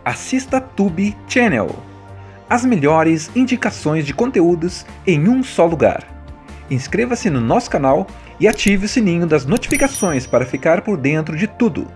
Assista Tube Channel. As melhores indicações de conteúdos em um só lugar. Inscreva-se no nosso canal e ative o sininho das notificações para ficar por dentro de tudo.